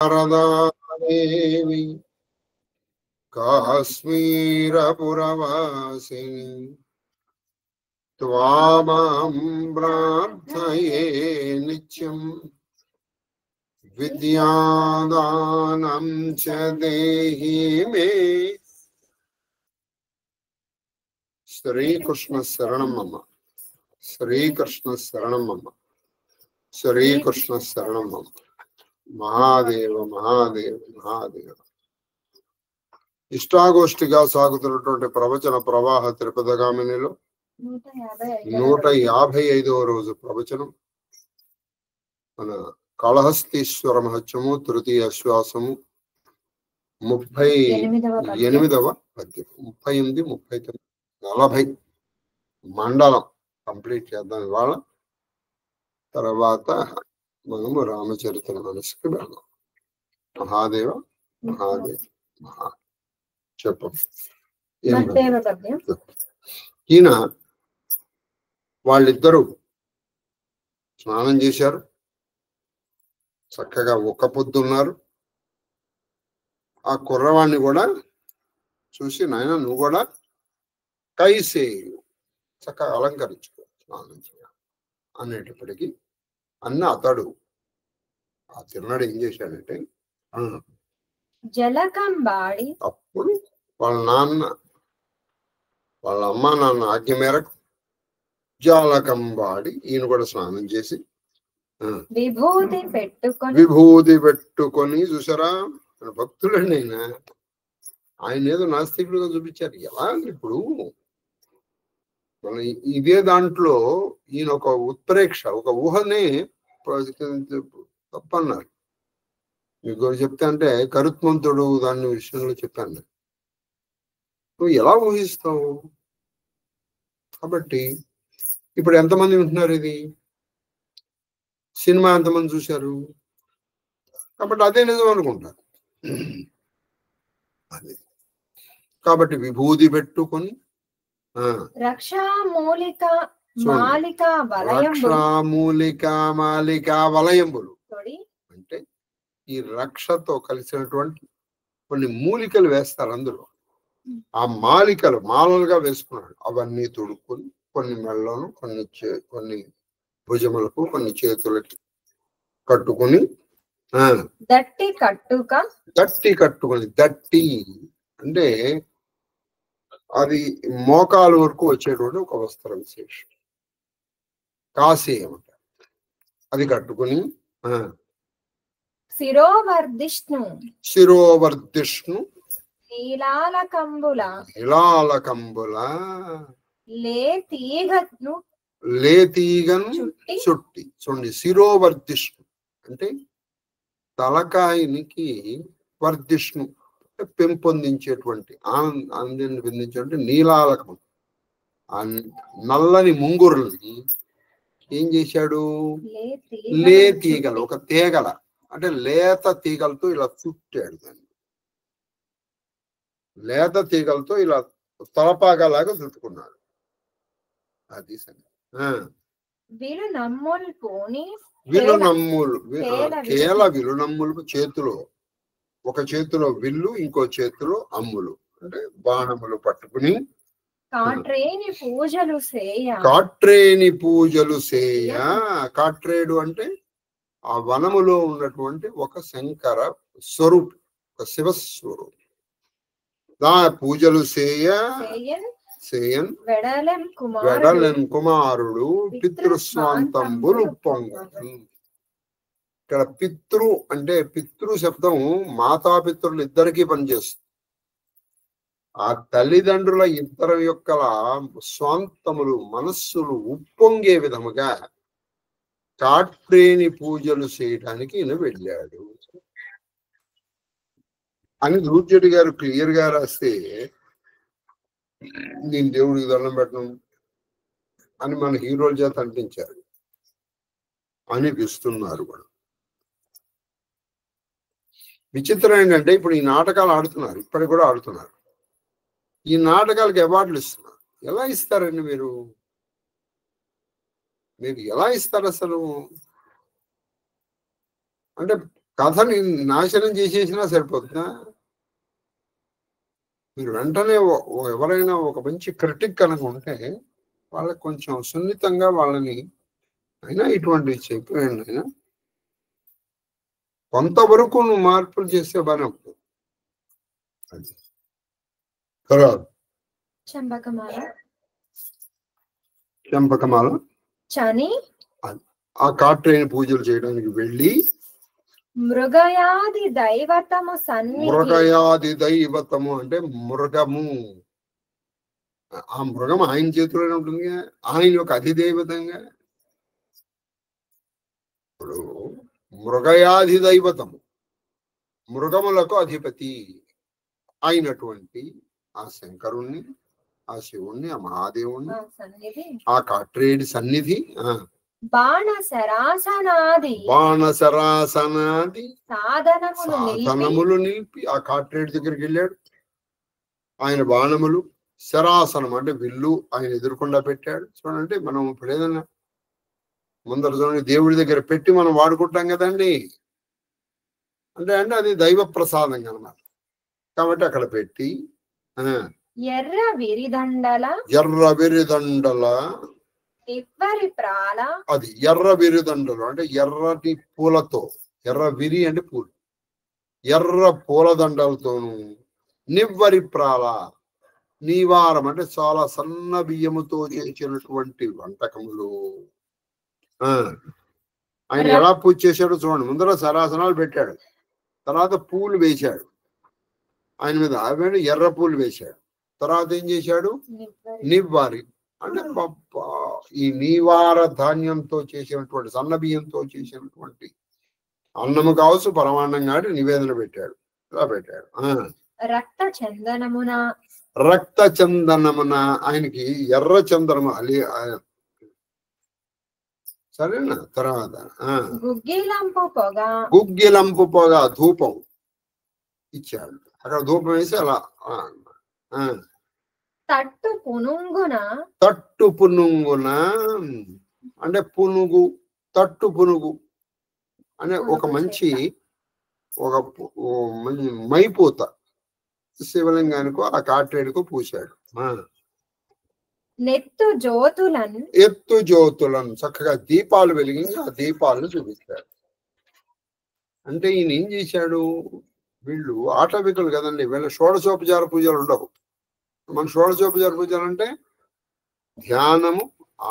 శారదాదేవి కాశ్మీరపురవాసిని త్వామహం ప్రార్థయే నిత్యం విద్యాదానం చ దేహి మే. శ్రీకృష్ణ శరణమమ్మ, శ్రీకృష్ణ శరణమమ్మ, శ్రీకృష్ణ శరణమమ్మ. మహాదేవ మహాదేవ మహాదేవ. ఇష్టాగోష్ఠిగా సాగుతున్నటువంటి ప్రవచన ప్రవాహ త్రిపదగామినిలో 155వ రోజు ప్రవచనం. మన కాళహస్తీశ్వర మహత్యము తృతీయ శ్వాసము 38వ పద్యం. 38, 39, 40 మండలం కంప్లీట్ చేద్దాం ఇవాళ. తర్వాత మనము రామచరిత్ర మనసుకి వెళ్దాం. మహాదేవ మహాదేవ మహా చెప్ప. ఈయన వాళ్ళిద్దరూ స్నానం చేశారు, చక్కగా ఒక్క పొద్దున్నారు. ఆ కుర్రవాణ్ణి కూడా చూసి, నాయన నువ్వు కూడా కైసేయు చక్కగా అలంకరించుకో స్నానం చేయ అనేటప్పటికీ అతడు ఆ తిరునాడు ఏం చేశాడంటే, జలకంబాడి అప్పుడు వాళ్ళ అమ్మ నాన్న ఆజ్ఞ మేరకు జాలకంబాడి ఈయన కూడా స్నానం చేసి విభూతి పెట్టుకొని చూసారా భక్తులండి. ఆయన ఏదో నాస్తికుడుగా చూపించారు. ఎలా ఇప్పుడు మన ఇదే దాంట్లో ఈయన ఒక ఉత్ప్రేక్ష, ఒక ఊహనే తప్పన్నారు. మీకు చెప్తే అంటే కరుత్మంతుడు దాని విషయంలో చెప్పాను. నువ్వు ఎలా ఊహిస్తావు? కాబట్టి ఇప్పుడు ఎంతమంది వింటున్నారు ఇది? సినిమా ఎంతమంది చూశారు? కాబట్టి అదే నిజం అనుకుంటారు. అదే కాబట్టి విభూతి పెట్టుకొని రక్షామూలికా మాలికా వలయంబులు అంటే ఈ రక్షతో కలిసినటువంటి కొన్ని మూలికలు వేస్తారు అందులో. ఆ మాలికలు మాలలుగా వేసుకున్నాడు. అవన్నీ తొడుక్కొని కొన్ని మెళ్ళను, కొన్ని భుజములకు, కొన్ని చేతులకి కట్టుకుని దట్టి కట్టుకొని, దట్టి అంటే అది మోకాలు వరకు వచ్చేటువంటి ఒక వస్త్ర విశేషం, కాసేయం అంటారు. అది కట్టుకుని శిరోవర్ధిష్ణు నీలాలకంబుల లేతీగను చుట్టి చూడండి. శిరోవర్ధిష్ణు అంటే తలకాయనికి, వర్ధిష్ణు పెంపొందించేటువంటి ఆనందాన్ని పొందించేటువంటి నీలాలకం, నల్లని ముంగురుల్ని ఏం చేశాడు? లేతీగలు, ఒక తీగల అంటే లేత తీగలతో ఇలా చుట్టాడు. దాన్ని లేత తీగలతో ఇలా తలపాగలాగా చుట్టుకున్నాడు. అది విలునమ్ములు, కేల విలునమ్ములు చేతిలో, ఒక చేతిలో విల్లు, ఇంకో చేతిలో అమ్ములు అంటే బాణములు పట్టుకుని కాట్రేని పూజలు సేయ. కాట్రేడు అంటే ఆ వనములో ఉన్నటువంటి ఒక శంకర స్వరూపు, ఒక శివస్వరూపు. దా పూజలు సేయన్ వెడలెన్ కుమారుడు పితృస్వాంతంబులు పొంగన్. ఇక్కడ పితృ అంటే పితృ శబ్దం మాతాపితృలు ఇద్దరికీ పనిచేస్తుంది. ఆ తల్లిదండ్రుల ఇద్దరి యొక్క స్వాంతములు, మనస్సులు ఉప్పొంగే విధముగా కాట్రేని పూజలు చేయడానికి ఈయన వెళ్ళాడు అని ధూర్జటి గారు క్లియర్ గా రాస్తే, నేను దేవుడికి దండం పెట్టను అని మన హీరోల చేత అంటించారు అనిపిస్తున్నారు కూడా. విచిత్రం ఏంటంటే ఇప్పుడు ఈ నాటకాలు ఆడుతున్నారు, ఇప్పటికి కూడా ఆడుతున్నారు. ఈ నాటకాలకు అవార్డులు ఇస్తున్నారు. ఎలా ఇస్తారండి మీరు ఎలా ఇస్తారు అసలు? అంటే కథని నాశనం చేసేసినా సరిపోతుందా? మీరు వెంటనే ఎవరైనా ఒక మంచి క్రిటిక్ కనుక ఉంటే వాళ్ళకి కొంచెం సున్నితంగా వాళ్ళని అయినా ఇటువంటి చెప్పేయండి, అయినా కొంతవరకు నువ్వు మార్పులు చేస్తే బాగానే ఉంటుంది. అది తర్వాత చంపకమాల చని ఆ కార్ట్రేని పూజలు చేయడానికి వెళ్ళి మృగయాది దైవతము సన్నిధి. మృగయాది దైవతము అంటే మృగము, ఆ మృగం ఆయన చేతిలోనే ఉంటుంది, ఆయన యొక్క అధిదైవతంగా. ఇప్పుడు మృగయాది దైవతము, మృగములకు అధిపతి అయినటువంటి ఆ శంకరుణ్ణి, ఆ శివుణ్ణి, ఆ మహాదేవుణ్ణి, ఆ కార్ట్రేడి సన్నిధి, బాణసరాసనాది సాధనములు నిలిపి ఆ కార్ట్రేడి దగ్గరికి వెళ్ళాడు. ఆయన బాణములు, శరాసనం అంటే విల్లు ఆయన ఎదురుకుండా పెట్టాడు. చూడండి, మనం ఇప్పుడు ఏదన్నా ముందర చూడండి దేవుడి దగ్గర పెట్టి మనం వాడుకుంటాం కదండి, అంటే అది దైవ ప్రసాదం అన్నమాట. కాబట్టి అక్కడ పెట్టి ఎర్ర విరిదండల అది ఎర్ర విరిదండలు అంటే ఎర్రటి పూలతో, ఎర్ర విరి అంటే పూలు, ఎర్ర పూలదండలతోను, నివ్వరి ప్రాల నీవారం అంటే చాలా సన్న బియ్యముతో చేసినటువంటి వంటకములు. ఆయన ఎలా పూజ చేశాడో చూడండి. ముందర సరాసనాలు పెట్టాడు, తర్వాత పూలు వేశాడు ఆయన మీద, అవి ఎర్ర పూలు వేశాడు. తర్వాత ఏం చేశాడు? నివ్వారి అంటే ఈ నీవార ధాన్యంతో చేసినటువంటి సన్న బియ్యంతో చేసినటువంటి అన్నము కావచ్చు, పరమాన్నం కాదు, నివేదన పెట్టాడు. ఇలా పెట్టాడు. రక్త చందనమున ఆయనకి ఎర్ర చందనము సరేనా. తర్వాత గుగ్గిలంపు పొగ ధూపం ఇచ్చాడు. అక్కడ ధూపం వేసి అలా తట్టు పునుంగున అంటే పునుగు, తట్టు పునుగు అనే ఒక మంచి మైపూత శివలింగానికో ఆ కార్ట్రేడికో పూశాడు. ఎత్తు జ్యోతులను చక్కగా దీపాలు వెలిగించి ఆ దీపాలను చూపించాడు. అంటే ఈయన ఏం చేశాడు? వీళ్ళు ఆటవికులు కదండి, వీళ్ళ షోడశోపచార పూజలు ఉండవు. మన షోడశోపచార పూజలు అంటే ధ్యానము,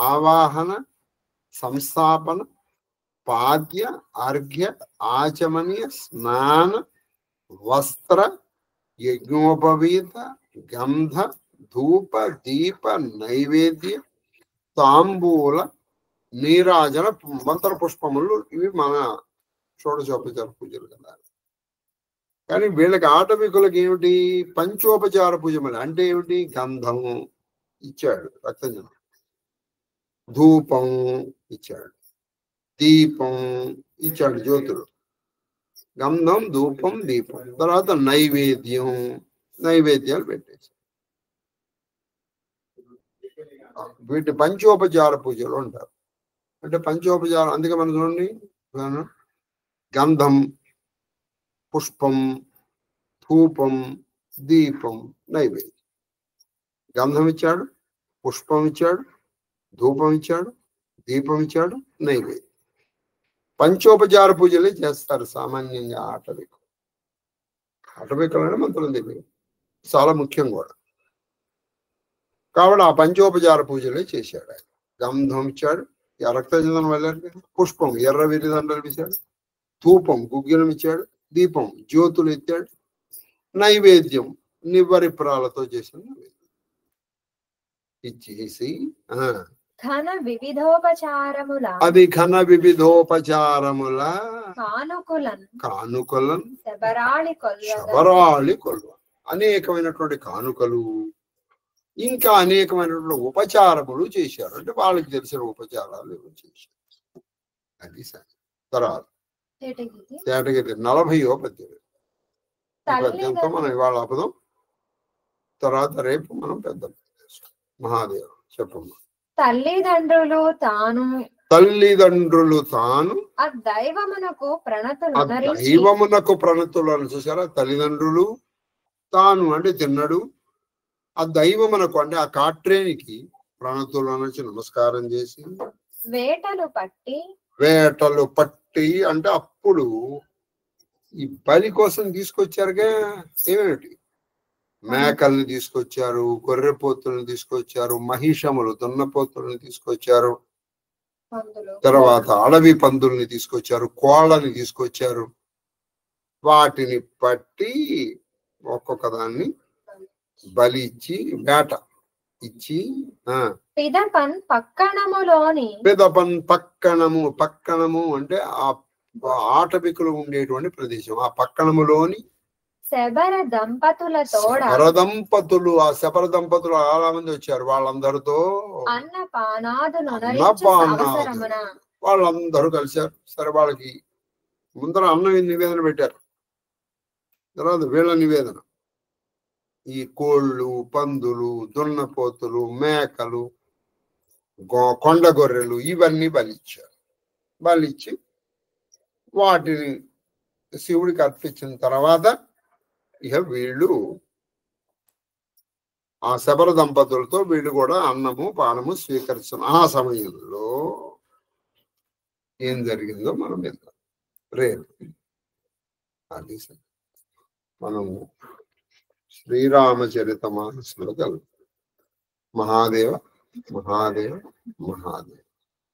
ఆవాహన, సంస్థాపన, పాద్య, అర్ఘ్య, ఆచమనీయ, స్నాన, వస్త్ర, యజ్ఞోపవీత, గంధ, ధూప, దీప, నైవేద్య, తాంబూల, నీరాజన, మంత్ర పుష్పములు, ఇవి మన షోడశోపచార పూజలు కదా. కానీ వీళ్ళకి ఆటవికులకి ఏమిటి? పంచోపచార పూజలు అంటే ఏమిటి? గంధము ఇచ్చాడు, రక్తజనం, ధూపం ఇచ్చాడు, దీపం ఇచ్చాడు, జ్యోతులు, గంధం, ధూపం, దీపం. తర్వాత నైవేద్యాలు పెట్టేసి వీటి పంచోపచార పూజలు ఉంటారు. అంటే పంచోపచారం అందుకే మనం చూడండి, గంధం, పుష్పం, ధూపం, దీపం, నైవేద్యం. గంధం ఇచ్చాడు, పుష్పం ఇచ్చాడు, ధూపం ఇచ్చాడు, దీపం ఇచ్చాడు, నైవేద్యం. పంచోపచార పూజలే చేస్తారు సామాన్యంగా ఆటవికులు అంటే మంత్రులు తెలియదు, చాలా ముఖ్యం కూడా. కాబట్టి ఆ పంచోపచార పూజలే చేశాడు ఆయన. గంధం ఇచ్చాడు, రక్తచందనం వెళ్ళాడు, పుష్పం ఎర్ర విరిదండలు ఇచ్చాడు, ధూపం గుగ్గిలం ఇచ్చాడు, దీపం జ్యోతులు ఇచ్చాడు, నైవేద్యం నివ్వరి ప్రాలతో చేసిన ఇచ్చేసి అది ఘన వివిధోపచారముల కానుకలను శబరాళి కొల్వ అనేకమైనటువంటి కానుకలు, ఇంకా అనేకమైనటువంటి ఉపచారములు చేశారు. అంటే వాళ్ళకి తెలిసిన ఉపచారాలు చేశారు. అది సరే. తర్వాత తేటగిరి 40వ పద్యంతో మనం ఇవాళ ఆపదాం. తర్వాత రేపు మనం పెద్ద మహాదేవ్ చెప్పమ్మా. తల్లిదండ్రులు తాను తల్లిదండ్రులు తాను ఆ దైవమునకు ప్రణతులు ఆ నరించి దైవమునకు ప్రణతులను చూసారా, తల్లిదండ్రులు తాను అంటే తిన్నడు, ఆ దైవమునకు అంటే ఆ కాట్రేనికి ప్రణతులను నుంచి నమస్కారం చేసి వేటలు పట్టి వేటలు పట్టి అంటే అప్పుడు ఈ బలి కోసం తీసుకొచ్చారుగా ఏమిటి, మేకల్ని తీసుకొచ్చారు, గొర్రెపోతులను తీసుకొచ్చారు, మహిషములు దున్నపోతులను తీసుకొచ్చారు, పందులు తర్వాత అడవి పందుల్ని తీసుకొచ్చారు, కోళ్ళని తీసుకొచ్చారు. వాటిని పట్టి ఒక్కొక్క దాన్ని బలి ఇచ్చి వేట ఇచ్చి పిదపన్ పక్కణములోని పెదపన్ పక్కణము అంటే ఆ ఆటవికులు ఉండేటువంటి ప్రదేశం, ఆ పక్కణములోని శబర దంపతుల తోడ శబరదంపతులు, ఆ శబరదంపతులు చాలా మంది వచ్చారు. వాళ్ళందరితో అన్నపానాదులు అన్నపానాదులు వాళ్ళందరూ కలిశారు. సరే, వాళ్ళకి ముందర అన్నం నివేదన పెట్టారు, తర్వాత వీళ్ళ నివేదన, ఈ కోళ్ళు, పందులు, దున్నపోతులు, మేకలు, కొండ గొర్రెలు ఇవన్నీ బలిచ్చారు. బలిచ్చి వాటిని శివుడికి అర్పించిన తర్వాత ఇక వీళ్ళు ఆ శబర దంపతులతో వీళ్ళు కూడా అన్నము పానము స్వీకరిస్తున్న ఆ సమయంలో ఏం జరిగిందో మనం విందాం రేపు. అది మనము శ్రీరామచరితమానసులో కలుగు. మహాదేవ మహాదేవ మహాదేవ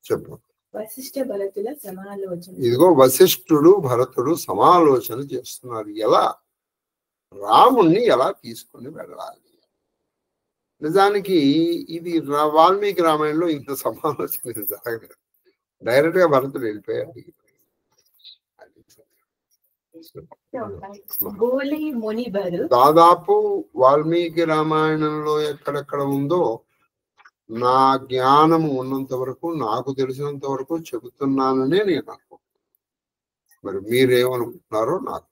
చెప్పు. వశిష్ఠ భరతుల సమాలోచన. ఇదిగో వశిష్ఠుడు భరతుడు సమాలోచన చేస్తున్నారు, ఎలా రాముణ్ణి ఎలా తీసుకుని వెళ్ళాలి. నిజానికి ఇది వాల్మీకి రామాయణంలో ఇంత సమాలోచన జరగలేదు, డైరెక్ట్ గా భరతుడు వెళ్ళిపోయాడు. దాదాపు వాల్మీకి రామాయణంలో ఎక్కడెక్కడ ఉందో నా జ్ఞానము ఉన్నంత వరకు, నాకు తెలిసినంత వరకు చెబుతున్నాననే నేను అనుకుంటున్నాను. మరి మీరేమనుకుంటున్నారో నాకు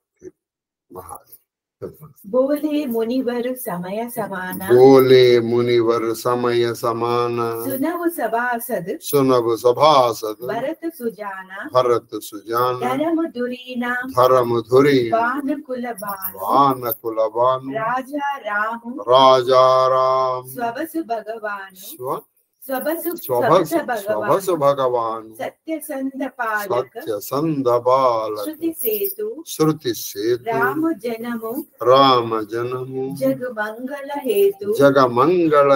మహాదేవ్. बोले मुनिवर समय समान, बोले मुनिवर समय समान, सुनव सभासद भरत सुजाना, धर्म धुरी वान कुलबान राजा राम स्वबस भगवान स्वभस भगवान सत्यसंध बालक श्रुति सेतु राम जनमु जग मंगल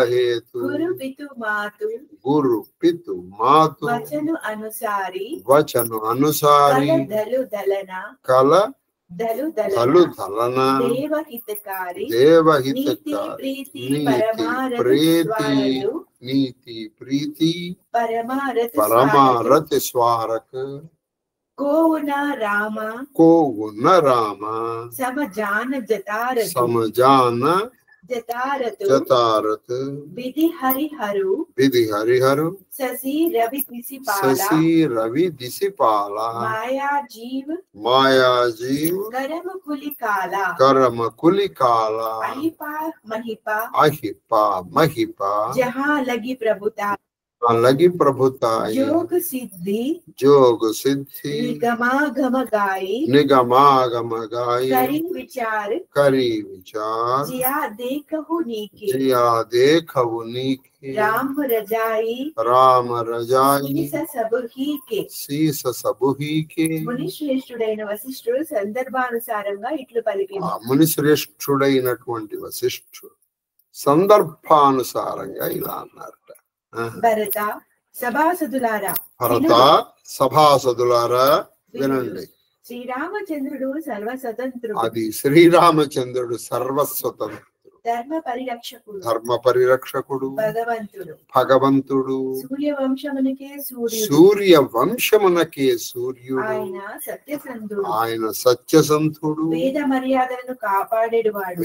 हेतु गुरु पितु मातु वचन अनुसारी कल धलु दलना देवहितकारी नीति प्रीति परमारथ स्वारक कोवुना रामा समजान जतारत विधि हरिहरु शशि रवि दिशिपाला माया जीव करम कुलिकाला अहिपा महिपा जहाँ लगी प्रभुता जोग सिद्धि निगमागम गाई करी विचार जिया देखहु नीके राम रजाई शीस सबुही के మునిశ్రేష్ఠుడైన వశిష్ఠుడు సందర్భానుసారంగా ఇట్లు పలికింది. మునిశ్రేష్ఠుడైనటువంటి వశిష్ఠుడు సందర్భానుసారంగా ఇలా అన్నారట. భరత సభాసదులారా వినండి. శ్రీరామచంద్రుడు సర్వస్వతంత్రుడు. అది శ్రీరామచంద్రుడు సర్వస్వతంత్రుడు, ధర్మ పరిరక్షకుడు, భగవంతుడు, సూర్యవంశమునకే సూర్యుడు, ఆయన సత్యసంధుడు,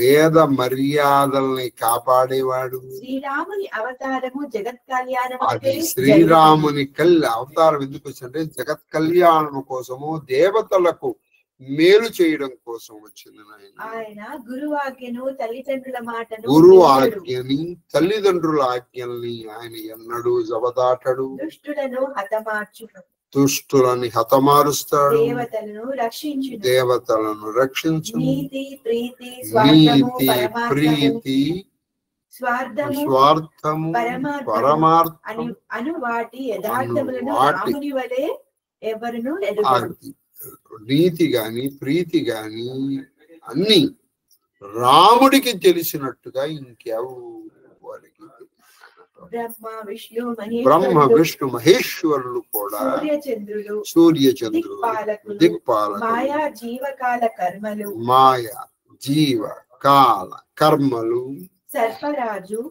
వేద మర్యాదల్ని కాపాడేవాడు. శ్రీరాముని అవతారము జగత్ కళ్యాణము. అది శ్రీరాముని అవతారం ఎందుకు వచ్చిందంటే జగత్ కళ్యాణము కోసము, దేవతలకు మేలు చేయడం కోసం వచ్చింది నాయన. ఆయన గురువు ఆజ్ఞను తల్లిదండ్రుల మాటను గురువు ఆజ్ఞని తల్లిదండ్రుల ఆజ్ఞల్ని ఆయన ఎన్నడూ జవదాటడు. దుష్టులను హతమార్చును, దుష్టులని హతమారుస్తాడు, దేవతలను రక్షించును. దేవతలను రక్షించును. నీతి ప్రీతి స్వార్థము నీతి ప్రీతి స్వార్థము స్వార్థము పరమార్థము అను వాటి యథార్థములను వాటి- రాముని వలె ఎవరును ఎరుగరు. నీతి గాని ప్రీతి గాని అన్ని రాముడికి తెలిసినట్టుగా ఇంకెవరికి బ్రహ్మ విష్ణు మహేశ్వరులు కూడా సూర్యచంద్రులు దిక్పాలకులు మాయా జీవకాల కర్మలు మాయ జీవ కాల కర్మలు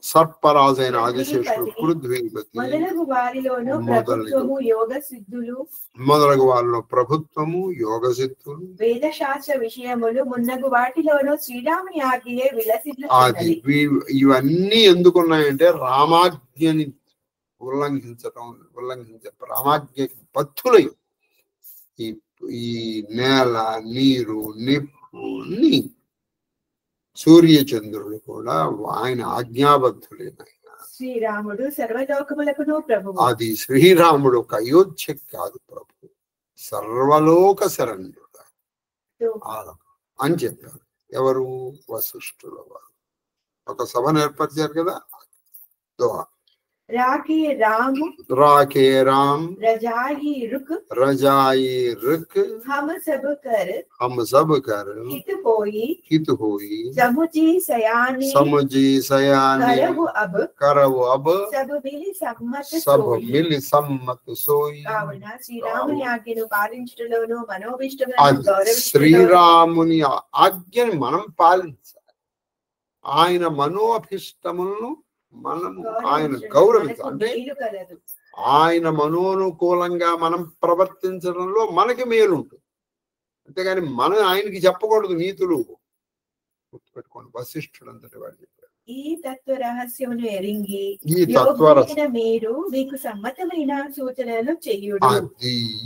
సర్పరాజైన ఆదిశేషుడు పృథ్వీపతి మొదలగు వారిలోను ప్రభుత్వము యోగ సిద్ధులు మొదలగు వారిలో ప్రభుత్వము యోగ సిద్ధులు వేదశాస్త్ర విషయములు మున్నగు వాటిలోను శ్రీరాముని ఆజ్ఞయే అది విలసిల్లుచున్నది. ఇవన్నీ ఎందుకున్నాయంటే రామాజ్ఞని ఉల్లంఘించే రామాజ్ఞకి బద్ధులై ఈ నేల నీరు నిప్పు అన్ని సూర్యచంద్రులు కూడా ఆయన ఆజ్ఞాబద్ధులైన శ్రీరాముడు సర్వలోకములకును ప్రభువు. అది శ్రీరాముడు ఒక అయోధ్య కాదు ప్రభు, సర్వలోక శరణ్యుడు అని చెప్పారు. ఎవరు? వశిష్ఠుల వారు ఒక సభను ఏర్పరిచారు కదా. राके राम रजाई रुक हम सब कर हित होई समुझी सयानी करव अब सब मिल सम्मत सोई కావున శ్రీరాముని ఆజ్ఞను పాలించడంలోను మనోభిష్టములను గౌరవించడం శ్రీరాముని ఆజ్ఞని మనం పాలించాలి. ఆయన మనోభిష్టములను మనము ఆయన గౌరవించాలి. అంటే ఆయన మనోనుకూలంగా మనం ప్రవర్తించడంలో మనకి మేలు ఉంటుంది. అంతేగాని మనం ఆయనకి చెప్పకూడదు నీతులు. గుర్తుపెట్టుకోండి, వశిష్ఠుడు అంతటి వాడు చెప్పారు. ఈ తత్వ రహస్యమును ఎరింగి ఈ తత్వ మీరు మీకు సమ్మతమైన సూచనలు చేయుడు.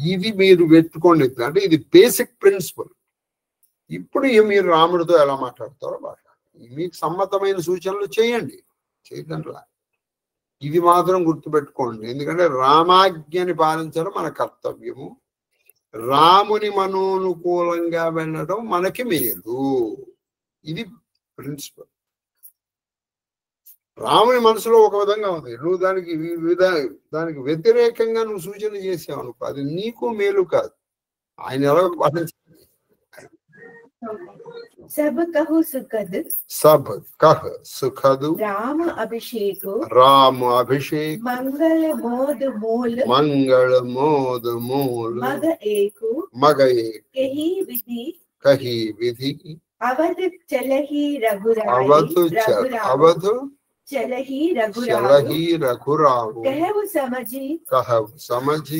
ఇది మీరు పెట్టుకోండి. అంటే ఇది బేసిక్ ప్రిన్సిపల్. ఇప్పుడు మీరు రాముడితో ఎలా మాట్లాడతారో మాట్లాడండి. మీకు సమ్మతమైన సూచనలు చేయండి, చేయదండ్లా. ఇది మాత్రం గుర్తుపెట్టుకోండి. ఎందుకంటే రామాజ్ఞని పాలించడం మన కర్తవ్యము. రాముని మనోనుకూలంగా వెళ్ళడం మనకి మేలు. ఇది ప్రిన్సిపల్. రాముని మనసులో ఒక విధంగా ఉంది, నువ్వు దానికి వ్యతిరేకంగా నువ్వు సూచన చేసావు అనుకో, అది నీకు మేలు కాదు. ఆయన ఎలా పాటించాలి? सब कहु सुखद राम अभिषेक मंगल मोद मूल मग एक कही विधि अवध चलहि चलही रघुराव कहु समझी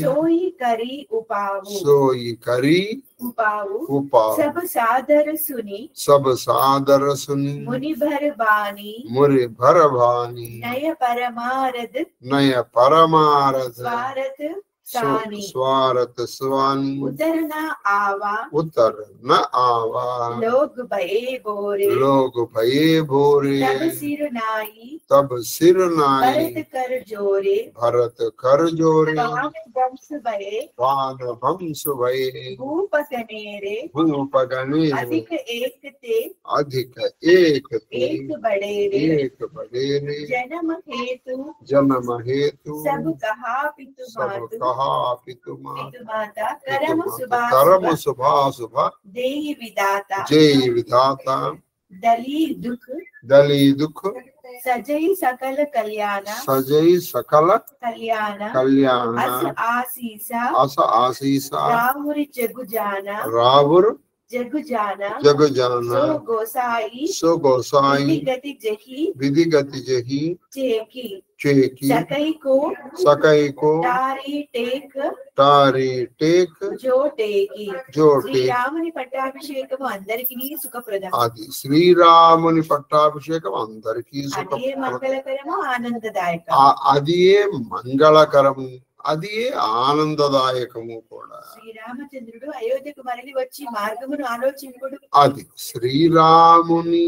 सोई करी उपाऊ सब सादर सुनी मुनि भर बानी नय परमारद स्वारथ स्वानी उतर न आवा लोग भये भोरे तब सिर नाई भरत कर जोरे वंश भये भूप गणेरे अधिक एक बड़ेरे जन्म हेतु सब कहा पितु माता करम शुभा देहि विधाता दली दुख सजई सकल कल्याण अस आसीसा रावुर जग जाना सो गोसाई विधि गति जही चेकी सकई को तारी टेक जो टेकी శ్రీరాముని పట్టాభిషేకము అందరికీ సుఖప్రదం. అది శ్రీరాముని పట్టాభిషేకం అందరికీ మంగళకరము ఆనందదాయకం. అది మంగళకరము అది ఆనందదాయకము కూడా. శ్రీరామచంద్రుడు అయోధ్యకు మరలి వచ్చి మార్గమును ఆలోచించుడు. అది శ్రీరాముని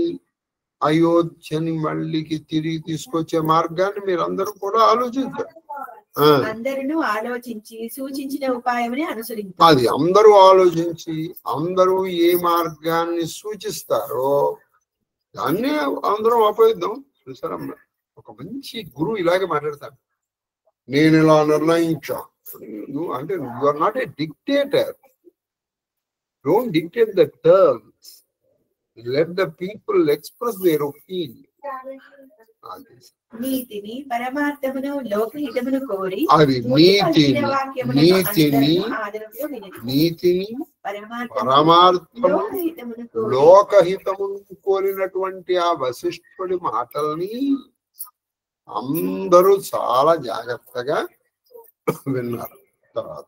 అయోధ్యని మళ్ళీకి తిరిగి తీసుకొచ్చే మార్గాన్ని మీరందరూ కూడా ఆలోచించారు. అందరూ ఆలోచించి సూచించిన ఉపాయముని అనుసరించారు. అది అందరూ ఆలోచించి అందరూ ఏ మార్గాన్ని సూచిస్తారో దాన్ని అందరం ఉపయోగిద్దాం. చూసారమ్మా, ఒక మంచి గురువు ఇలాగే మాట్లాడతాడు. నేను ఇలా నిర్ణయించా అంటే you are not a dictator. Don't dictate the terms. Let the people express their opinion. నీతిని పరమార్థమును లోకహితమును కోరి అది నీతిని పరమార్థము లోకహితమును కోరినటువంటి ఆ వశిష్ఠుడి మాటల్ని అందరూ చాలా జాగ్రత్తగా విన్నారు.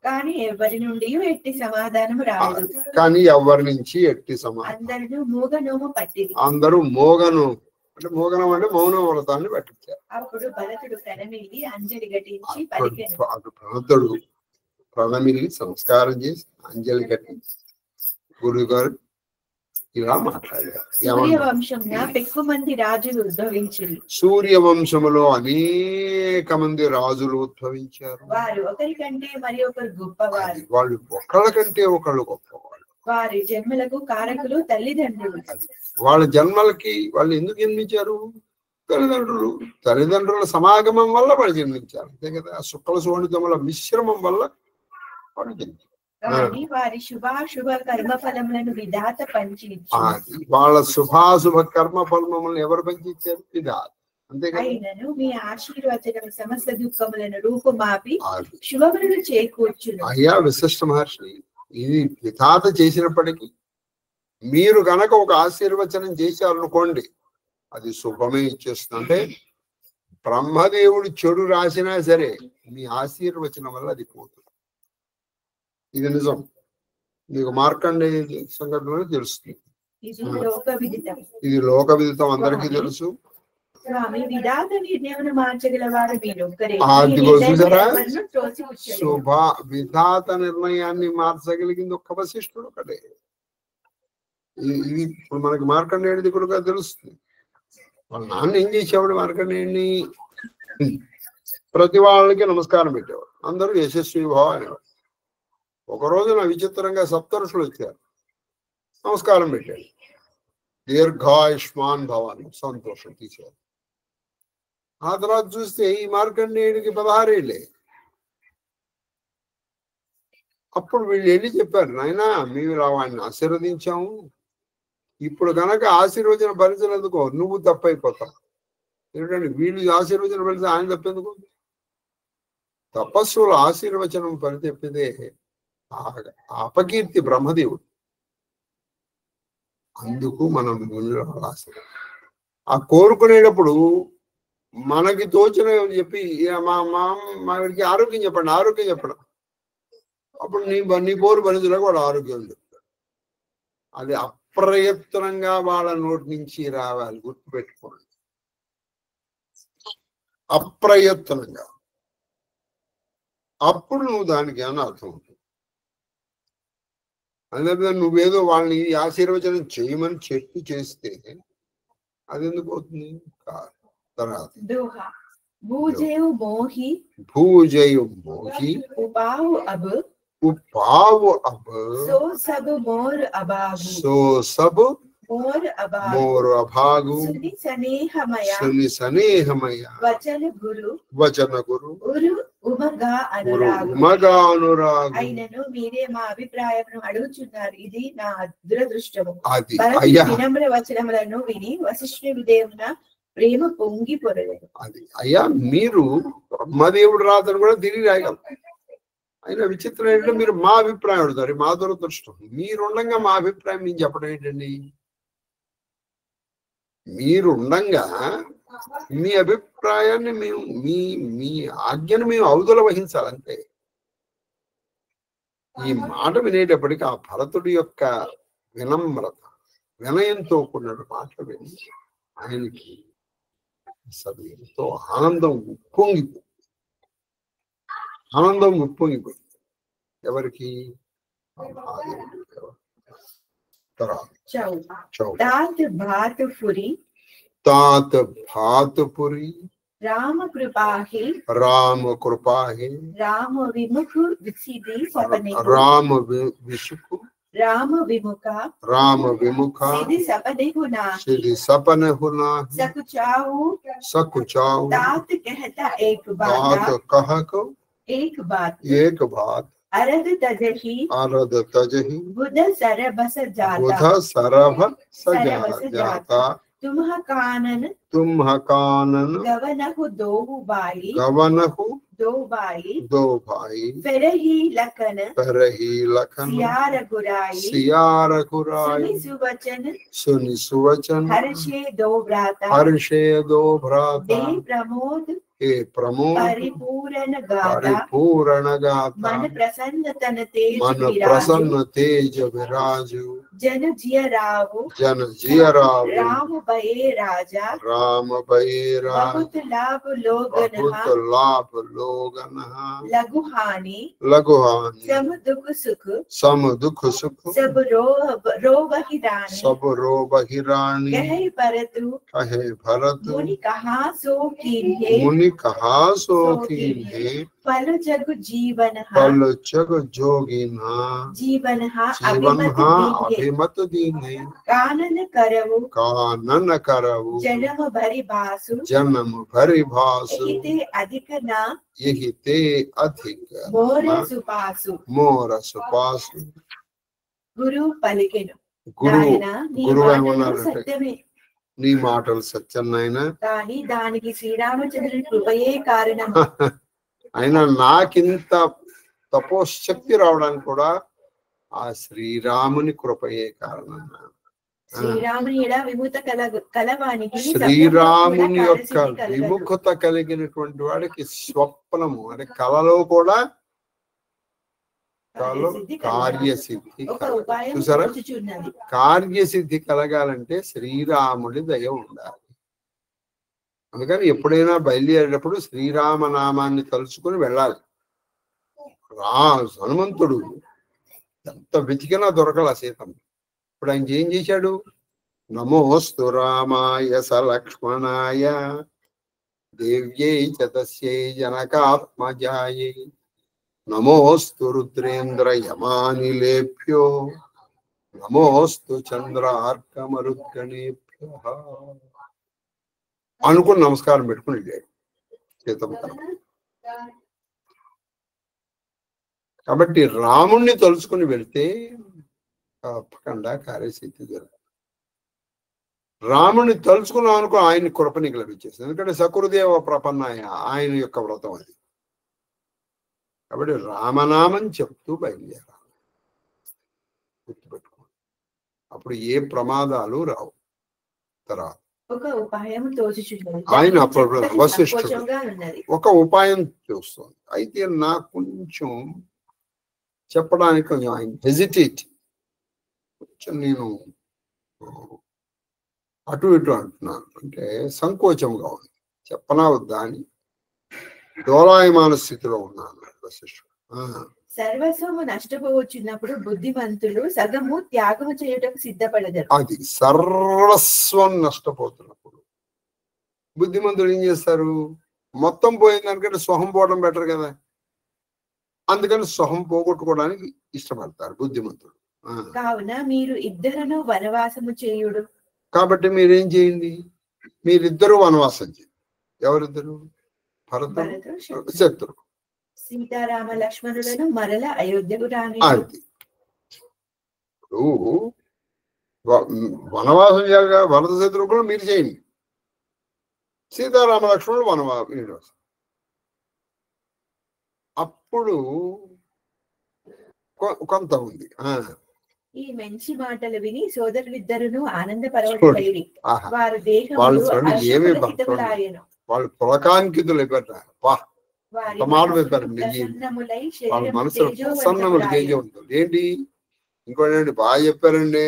కానీ ఎవరి నుండి ఎట్టి సమాధానం రాలేదు. కానీ ఎవరి నుంచి ఎట్టి సమాధానం. అందరూ మూగనోము పట్టింది. అందరూ మోగను అంటే మోగనం అంటే మౌన వ్రతాన్ని పట్టించారు. అప్పుడు భరతుడు ప్రణమిల్లి అంజలి ఘటించి భరతుడు ప్రణమిల్లి సంస్కారం చేసి అంజలి ఘటించి గురువు గారు ఇలా మాట్లాడారు. సూర్యవంశంలో ఎక్కువ మంది రాజులు ఉద్భవించారు. సూర్యవంశములో అనేక మంది రాజులు ఉద్భవించారు. వారు ఒకరికంటే మరి ఒకరు గొప్పవారు. వాళ్ళు ఒకళ్ళ కంటే ఒకళ్ళు గొప్పవాళ్ళు. వారి జన్మలకు కారకులు తల్లిదండ్రులు. వాళ్ళ జన్మలకి వాళ్ళు ఎందుకు జన్మించారు? తల్లిదండ్రుల సమాగమం వల్ల వాళ్ళు జన్మించారు, అంతే కదా. శుక్ల శోణితముల మిశ్రమం వల్ల వాళ్ళు జన్మించారు. వారి శుభాశుభ కర్మ ఫలములను విధాత పంచి వాళ్ళ శుభాశుభ కర్మ ఫలములను ఎవరు పంచిచ్చారు? విధాత. అంతేకాదు మీ ఆశీర్వచనం సమస్త దుఃఖములను రూపుమాపి శుభములను చేకూర్చును. అయ్యా వశిష్ఠ మహర్షి, ఇది విధాత చేసినప్పటికీ మీరు గనక ఒక ఆశీర్వచనం చేశారనుకోండి, అది శుభమే ఇచ్చేస్తుంది. అంటే బ్రహ్మదేవుడు చెడు రాసినా సరే మీ ఆశీర్వచనం వల్ల అది పోతుంది. ఇది నిజం. మీకు మార్కండేయ సంఘటనలో తెలుస్తుంది. ఇది లోక విదితం, అందరికీ తెలుసు. శుభ విధాత నిర్ణయాన్ని మార్చగలిగింది ఒక్క వశిష్ఠుడు ఒకటే. ఇది ఇప్పుడు మనకి మార్కండేయుడి కూడా తెలుస్తుంది. వాళ్ళ నాన్న ఏం చేసేవాడు? మార్కండేయుడిని ప్రతి వాళ్ళకి నమస్కారం పెట్టేవాడు, అందరూ యశస్వి భావ అనేవాడు. ఒకరోజు నా విచిత్రంగా సప్తఋషులు వచ్చారు, నమస్కారం పెట్టాడు. దీర్ఘాయుష్మాన్ భవాన్, సంతోషం తీశారు. ఆ తర్వాత చూస్తే ఈ మార్కండేయుడికి 16 ఏళ్ళే. అప్పుడు వీళ్ళు వెళ్ళి చెప్పారు, నాయనా మేము వాడిని ఆశీర్వదించాము, ఇప్పుడు కనుక ఆశీర్వచన భరించినందుకో నువ్వు తప్పైపోతావు. ఎందుకంటే వీళ్ళు ఆశీర్వచన భరిస్తే ఆయన తప్పేందుకు? తపస్సులు ఆశీర్వచనం పరితెప్పితే అపకీర్తి బ్రహ్మదేవుడు. అందుకు మనం ఆ కోరుకునేటప్పుడు మనకి తోచిన చెప్పి మా వీడికి ఆరోగ్యం చెప్పండి, ఆరోగ్యం చెప్పడం. అప్పుడు నీ పోరు బలితులకు వాడు ఆరోగ్యం చెప్తాడు. అది అప్రయత్నంగా వాళ్ళ నోటి నుంచి రావాలి, గుర్తుపెట్టుకోండి. అప్రయత్నంగా. అప్పుడు నువ్వు దానికి ఏమన్నా అర్థం అవుతుంది. అందుకే నువ్వేదో వాళ్ళని ఆశీర్వచనం చేయమని చెప్పి చేస్తే అది ఎందుకు అవుతుంది? తర్వాత భూజయు మోహి ఉపావు అబ్ సో సబ్ మోర్ అభాగు సుని సనేహమయ వచన గురు ఉమగా అనురాగు. అయినను మీరే మా అభిప్రాయం అడుగుచున్నారు, ఇది నా దురదృష్టము. వినమ్ర వచనములను విని వశిష్ఠుని హృదయమున ప్రేమ పొంగి పొరలేదు. అది అయ్యా, మీరు బ్రహ్మదేవుడు రాతను కూడా తిరిగి రాయగలరు. అయినా విచిత్రం ఏంటంటే మీరు మా అభిప్రాయం అడుగుతారు, మా దురదృష్టం. మీరుండగా మా అభిప్రాయం నేను చెప్పడం ఏంటండి? మీరుండగా మీ అభిప్రాయాన్ని మేము మీ ఆజ్ఞను మేము అవధుల వహించాలంటే. ఈ మాట వినేటప్పటికీ ఆ భరతుడి యొక్క వినమ్రత, వినయంతో కూడిన మాటలు విని ఆయనకి అసలు ఎంతో ఆనందం ఉప్పొంగిపోయింది. ఆనందం ఉప్పొంగిపోయింది. ఎవరికి? तात भातपुरी तात भातपुरी राम कृपा है राम विमुख सीधी सपने राम विशुक राम विमुखा सीधी सपने होना सकुचाऊ तात कहता एक बात अरद तजही बुध सरबस जाता तुम्ह कानन गवनहु दो बाई फेरही लखन सियार गुराई सुनि सुवचन हर्षे दो भ्राता दे प्रमोद परिपूर्ण गाता मन प्रसन्न तन तेज विराजु जन जिय राव राम भये राजा बहुत लाभ लोगन लघुहानि सम दुख सुख सब रोब हिरानी कहे भरतु मुनि कहा सो कीन्हे फल जग जीवन जीवन अभिमत दीन्हे कानन करवु जन्म भरि भासु यही ते अधिक मोर सुपासु गुरु पलिकेनु गुरु सत्यమే నీ మాటలు సత్యం నాయన, కానీ దానికి శ్రీరామచంద్రుని కృపయే కారణం. అయినా నాకింత తపోశక్తి రావడానికి కూడా ఆ శ్రీరాముని కృపయే కారణం. శ్రీరాముని కలవానికి శ్రీరాముని యొక్క విముఖత కలిగినటువంటి వాడికి స్వప్నము అంటే కలలో కూడా కార్యసిద్ధి. చూసారా, కార్యసిద్ధి కలగాలంటే శ్రీరాముడి దయ ఉండాలి. అందుకని ఎప్పుడైనా బయలుదేరేటప్పుడు శ్రీరామనామాన్ని తలుచుకుని వెళ్ళాలి. హనుమంతుడు ఎంత వెతికినా దొరకల సీతమ్మ. ఇప్పుడు ఆయన ఏం చేశాడు? నమోస్తు రామాయ సలక్ష్మణాయ దేవ్యై చ తస్యై జనకాత్మజాయై నమోస్తు రుద్రేంద్ర యమానిలేభ్యో నమోస్తు చంద్రార్కమరుద్గణేభ్యో అనుకుని నమస్కారం పెట్టుకుని వెళ్ళాడు సీతమ్మ. కాబట్టి రాముణ్ణి తలుచుకుని వెళ్తే తప్పకుండా కార్యసిద్ధి జరుగుతుంది. రాముణ్ణి తలుచుకున్నాం అనుకో ఆయన కృప నీకు లభించేస్తుంది. ఎందుకంటే సకృదేవ ప్రపన్నాయ ఆయన యొక్క వ్రతం అది. కాబట్టి రామనామం చెప్తూ బయలుదేరాలి, గుర్తుపెట్టుకోండి. అప్పుడు ఏ ప్రమాదాలు రావు. తర్వాత ఆయన అప్పుడు వశిష్ఠుడు ఒక ఉపాయం చూస్తుంది. అయితే నాకు కొంచెం చెప్పడానికి కొంచెం ఆయన హెజిటేట్, కొంచెం నేను అటు ఇటు అంటున్నాను. అంటే సంకోచంగా ఉంది, చెప్పనా వద్దా అని డోలాయమాన స్థితిలో ఉన్నాను. సర్వస్వము నష్టపోవచ్చున్నప్పుడు బుద్ధిమంతులు సగము త్యాగము చేయటకు సిద్ధపడతారు. అది సర్వస్వం నష్టపోతున్నప్పుడు బుద్ధిమంతులు ఏం చేస్తారు? మొత్తం పోయిన దానికంటే స్వహం పోవడం బెటర్ కదా. అందుకని స్వహం పోగొట్టుకోవడానికి ఇష్టపడతారు బుద్ధిమంతులు. కావున మీరు ఇద్దరును వనవాసము చేయుడు. కాబట్టి మీరేం చేయండి? మీరిద్దరు వనవాసం చేయండి. ఎవరిద్దరు? భరతుడు, శత్రుడు. సీతారామ లక్ష్మణులను మరల అయోధ్యకు రాని. ఇప్పుడు వనవాసం చేయాలిగా. భరత శత్రువు కూడా మీరు చేయండి. సీతారామ లక్ష్మణుడు వనవాసం. అప్పుడు కొంత ఉంది. ఈ మంచి మాటలు విని సోదరులిద్దరును ఆనందపరవడి వారు దేహములు హర్షితములాయెను. వాళ్ళు పులకాంకితులు అయిపోతారు. మాట చెప్పారు. వాళ్ళ మనసు ప్రసన్నములు తేజవంతులు. ఏంటి ఇంకోటి బాగా చెప్పారండి.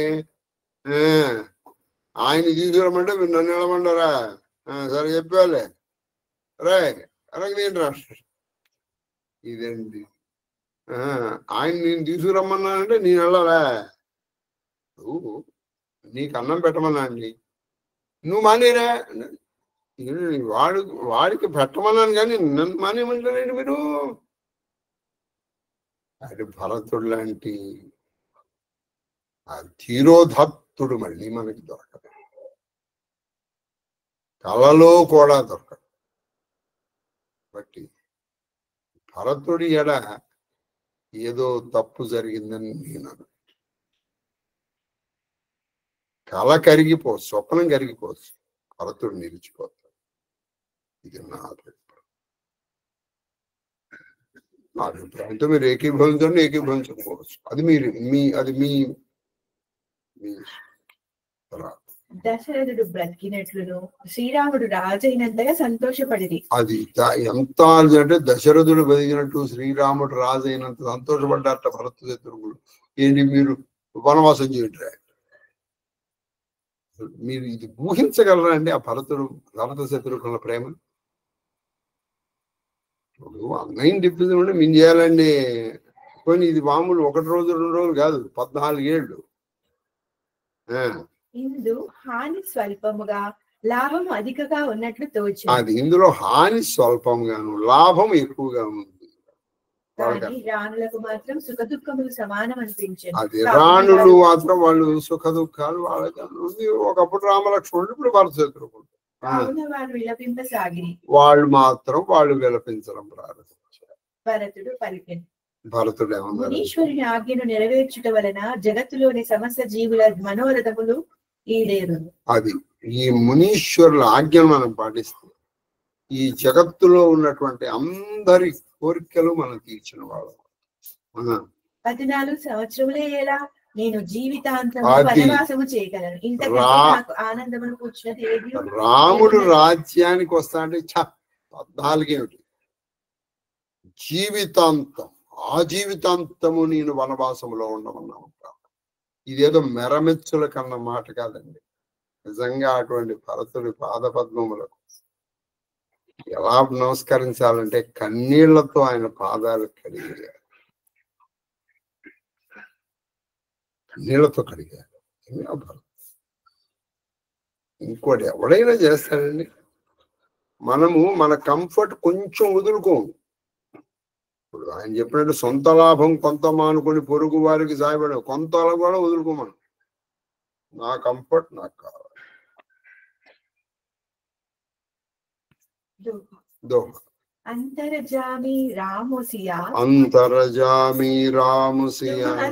ఆయన తీసుకురమ్మంటే మీరు నన్ను వెళ్ళమంటారా? సరే చెప్పాలే రే అలాగే నేను రాష్ట్ర ఇదేంటి ఆయన నేను తీసుకురమ్మన్నానంటే నేను వెళ్ళాలా? నువ్వు నీకు అన్నం పెట్టమన్నా అండి, నువ్వు మానేరా? వాడికి పెట్టమన్నాను కానీ నన్ను మానేయమంటారండి మీరు? అది భరతుడు లాంటి ధీరోధత్తుడు మళ్ళీ మనకి దొరకదు, కళలో కూడా దొరకదు. బట్టి భరతుడి ఎడ ఏదో తప్పు జరిగిందని నేను కళ కరిగిపోవచ్చు, స్వప్నం కరిగిపోవచ్చు, భరతుడు నిలిచిపోతాడు. ఇది నా అభిప్రాయం. నా అభిప్రాయంతో మీరు ఏకీభవించండి, ఏకీభవించకపోవచ్చు, అది మీ దశరథుడు బ్రతికినట్లును శ్రీరాముడు రాజైనంతగా సంతోషపడింది. అది ఎంత అంటే దశరథుడు బతికినట్టు శ్రీరాముడు రాజైనంత సంతోషపడ్డారట భరత శత్రుఘ్నుడు. ఏంటి మీరు వనవాసం చేయటరా? మీరు ఇది ఊహించగలరా అండి ఆ భరత శత్రుఘ్నుల ప్రేమ? అన్నయ్యని డిప్యూజన్ మేము చేయాలండి. కొన్ని ఇది మామూలు 1 రోజు 2 రోజులు కాదు, 14 ఏళ్ళు. ఇందు హాని స్వల్పముగా లాభం అధికగా ఉన్నట్లు తోచింది. అది ఇందులో హాని స్వల్పంగాను లాభం ఎక్కువగా ఉంది. రాణులకు మాత్రం సుఖ దుఃఖములు సమానం అనిపించింది. అది రాణులు మాత్రం వాళ్ళు సుఖ దుఃఖాలు వాళ్ళకి ఒకప్పుడు రామలక్ష్మణుడు, ఇప్పుడు భరత శత్రుఘ్నుడు. వాళ్ళు మాత్రం వాళ్ళు విలపించడం ప్రారంభించారు. భరతుడు పలికెను. భరతుడు ఏమన్నారు? ఈశ్వరుని ఆజ్ఞను నెరవేర్చుట వలన జగత్తులోని సమస్త జీవుల మనోరథములు ఈడేరు. అది ఈ మునీశ్వరుల ఆజ్ఞను మనం పాటిస్తే ఈ జగత్తులో ఉన్నటువంటి అందరి కోరికలు మనం తీర్చిన వాళ్ళం. 14 సంవత్సరములే ఎలా నేను జీవితాంతం వనవాసము చేయగలను. ఇంతకంటే ఆనందమును కూర్చున్నది ఏది? రాముడు రాజ్యానికి వస్తా అంటే 14 ఏమిటి జీవితాంతం, ఆ జీవితాంతము నేను వనవాసంలో ఉండమన్నా ఉంటాను. ఇదేదో మెరమెచ్చుల కన్నా మాట కాదండి. నిజంగా అటువంటి భరతుడి పాదపద్మములకు ఎలా నమస్కరించాలంటే కన్నీళ్లతో ఆయన పాదాలు కడిగారు, కన్నీళ్లతో కడిగారు. ఇంకోటి ఎవడైనా చేస్తాడండి. మనము మన కంఫర్ట్ కొంచెం వదులుకోము. ఇప్పుడు ఆయన చెప్పినట్టు సొంత లాభం కొంత మానుకొని పొరుగు వారికి సాయపడే కొంత కూడా వదులుకోమను. నా కంఫర్ట్ నాకు కావాలి. దోహ అంతర్జామి రాముసియా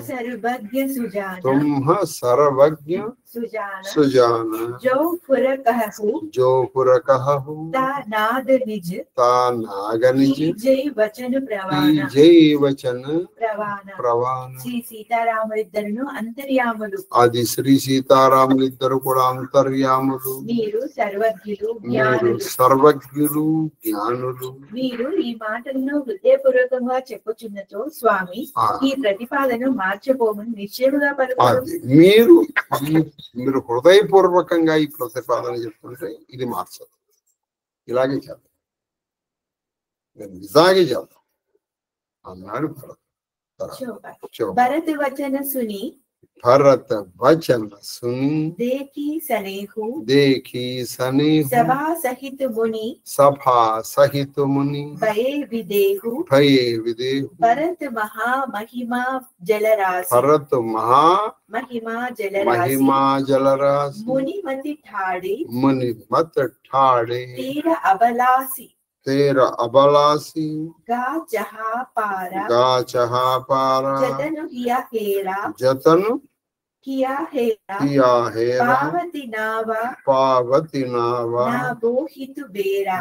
సర్వజ్ఞ సుజాన తుమ్హ సర్వజ్ఞ సుజాన जो पुर कहु ता नाग निज जय वचन प्रवान శ్రీ సీతారాములిద్దరును అంతర్యాములు. అది శ్రీ సీతారాములిద్దరు కూడా అంతర్యాములు. మీరు సర్వజ్ఞులు జ్ఞానులు. మీరు ఈ మాటలను హృదయపూర్వకంగా చెప్పుచున్నతో స్వామి ఈ ప్రతిపాదన మార్చబోమని నిశ్చయముగా పలుకుతారు. మీరు హృదయపూర్వకంగా ఈ ప్రతిపాదన చెప్తుంటే ఇది మార్చదు, ఇలాగే చేద్దాం, నిజాగే చేద్దాం అన్నాడు భరత్. భరత్ వచన సుని देखी सनेहु सभा सहित मुनि भये विदेहु भरत महिमा जलराशि मुनि मत ठाड़े तेरा अबलासी गा चहा पारा जतन किया हेरा पावती नावा ना बोहितु बेरा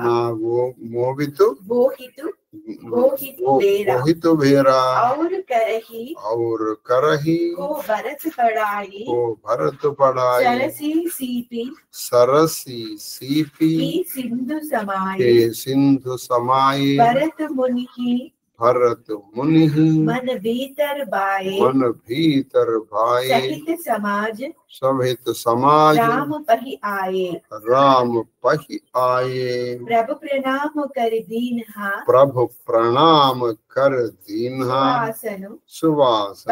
बेरा और करही को भरत पढ़ाई सरसी सीपी सिंधु समाये भरत मुनि की भरत मुनि मन भीतर भाए सहित समाज राम पहि आए प्रभु प्रणाम कर दीन्हा सुवासन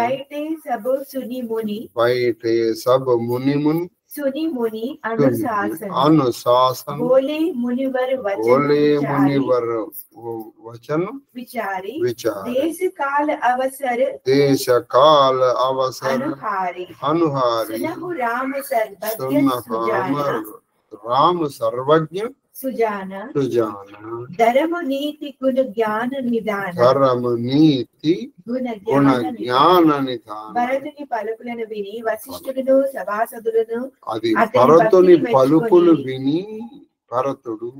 बैठे सब मुनि सुनि मुनि अनुशासन बोले मुनिवर वचन विचारी देश काल अवसर अनुहारी सुनहु राम सर्वज्ञ सुजाना धर्म नीति गुण ज्ञान निधान భరతుని పలుకులను విని వశిష్ఠుడును సభాసదులను అది భరతుని పలుకులు విని భరతుడు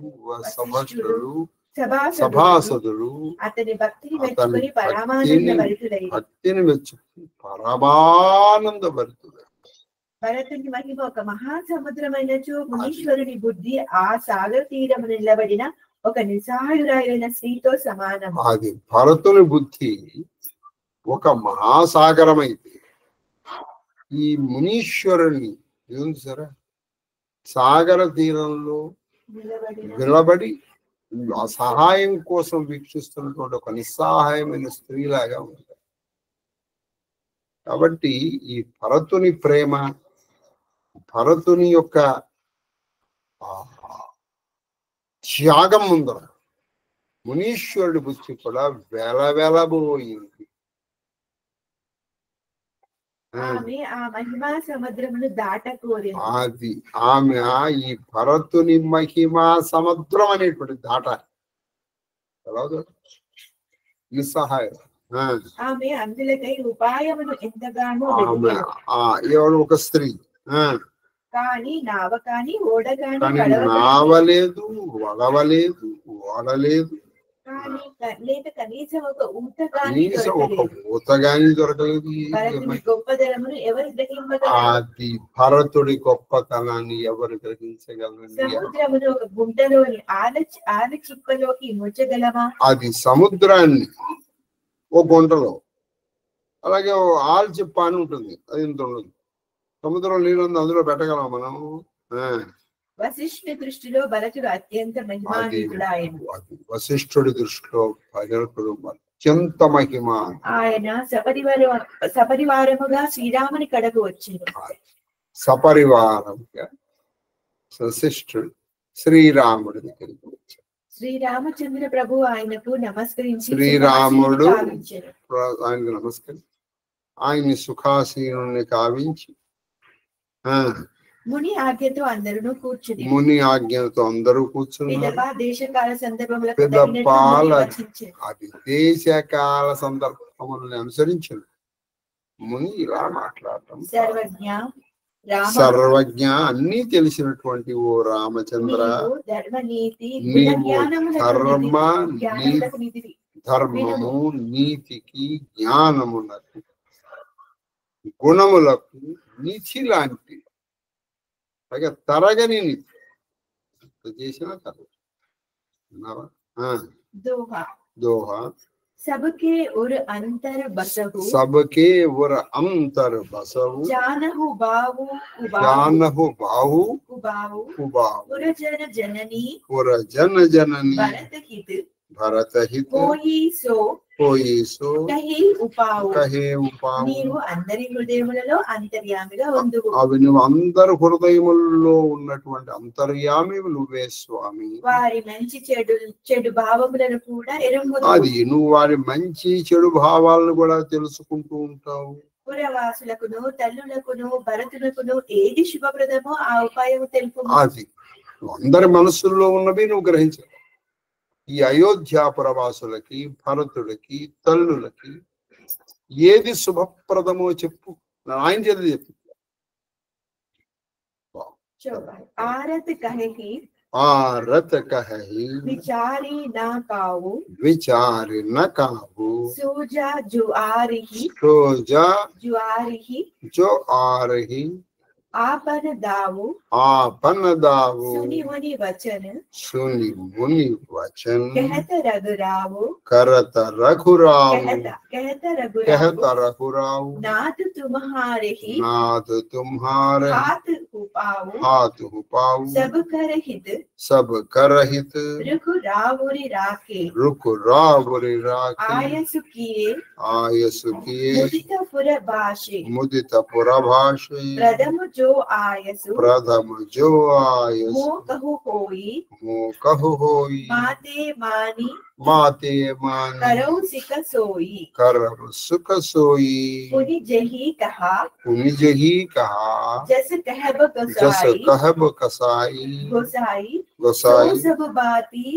సభాసదులు అతని భక్తిని మెచ్చుకొని పరమానంద భరితుడు. భరతుని మహిమ ఒక మహాసముద్రమైనచో మునీశ్వరుని బుద్ధి ఆ సాగర తీరము నిలబడిన ఒక నిస్సహాయురాలైన స్త్రీతో సమానం. అది భరతుని బుద్ధి ఒక మహాసాగరమైతే ఈ మునీశ్వరుని సరే సాగర తీరంలో నిలబడి ఆ సహాయం కోసం వీక్షిస్తున్నటువంటి ఒక నిస్సహాయమైన స్త్రీలాగా ఉంది. కాబట్టి ఈ భరతుని ప్రేమ, భరతుని యొక్క త్యాగం ముందర మునీశ్వరుడి బుద్ధి కూడా వెలవెలబోయింది. ఆమె ఆ మహిమా సముద్రమును దాటకోరింది. అది ఆమె ఈ భరతుని మహిమా సముద్రం అనేటువంటి దాట నిస్సహాయం. ఆమె అందులకై ఉపాయమును ఎంతగానో ఎవరు ఒక స్త్రీ కానీ నావ కానీ ఓడ కానీ నావలేదు, వడవలేదు, ఓడలేదు, కనీసం ఒక ఊత గాని దొరకలేదు. గొప్పదనమును ఎవరు గ్రహించగలరు? అది భరతుడి గొప్పతనాన్ని ఎవరు గ్రహించగలరు? సముద్రమును ఒక గుంటలోని ఆల చిప్పలోకి ముచ్చగలమా? అది సముద్రాన్ని ఓ గుంటలో, అలాగే ఆలు చిప్ప అని ఉంటుంది, అది ఇంత ఉండదు. సముద్రం నీళ్ళు అందులో పెట్టగలం మనం. వశిష్ఠ దృష్టిలో భరతుడు అత్యంత మహిమాన్వితుడాయను. వశిష్ఠుడి దృష్టిలో భరతుడు అత్యంత మహిమ. ఆయన సపరివారముగా శ్రీరాముని కడకు వచ్చింది. సపరివారముగా వశిష్ఠుడు శ్రీరాముడి దగ్గరికి వచ్చాడు. శ్రీరామచంద్ర ప్రభు ఆయనకు నమస్కరించి శ్రీరాముడు ఆయనకు నమస్కరించి ఆయన్ని సుఖాసీనుని కావించి ముని ఆజ్ఞతో అందరూ కూర్చుని దేశకాల సందర్భములకు అది దేశకాల సందర్భములను అనుసరించింది. ముని ఇలా మాట్లాడటం సర్వజ్ఞ అన్ని తెలిసినటువంటి ఓ రామచంద్ర, ధర్మము నీతికి జ్ఞానమునకు గుణములకు నిధి లాంటి తరగని నిధి చేసిన దోహా सबके उर अंतर बसहु जानहु बाहु उर जन जननी भरत हित कोई सो कहे उपाउ నీవు అందరి హృదయములలో అంతర్యామిగా ఉండువు. అవి నువ్వు అందరి హృదయములలో ఉన్నటువంటి అంతర్యామి నువ్వే స్వామి. వారి మంచి చెడు భావములను కూడా ఎరుంగుదు. అది నువ్వు వారి మంచి చెడు భావాలను కూడా తెలుసుకుంటూ ఉంటావు. పురవాసులకును తల్లులకును భరతులకును ఏది శుభప్రదమో ఆ ఉపాయము తెలుపు. అది అందరి మనస్సుల్లో ఉన్నవి నువ్వు గ్రహించావు. ఈ అయోధ్యాపురవాసులకి, భరతుడికి, తల్లులకి ఏది శుభప్రదమో చెప్పు, ఆయన చేత చెప్పు. ఆరత్ కహి విచారి న కావు సోజా జుఆరిహి आपन दाऊ सुनि मुनि वचन कहत रघुराव करत रघुराव कहत रघुराव नाथ तुम्हारे हाथ हुपाऊ सब कर हित रघुरावुरि राखे आयसु किए मुदितपुर भाषे प्रथम जो आयसु मो कहु होई माते मानी करौ सुख सोई पुनि जही कहा जस कहब कसाई गोसाई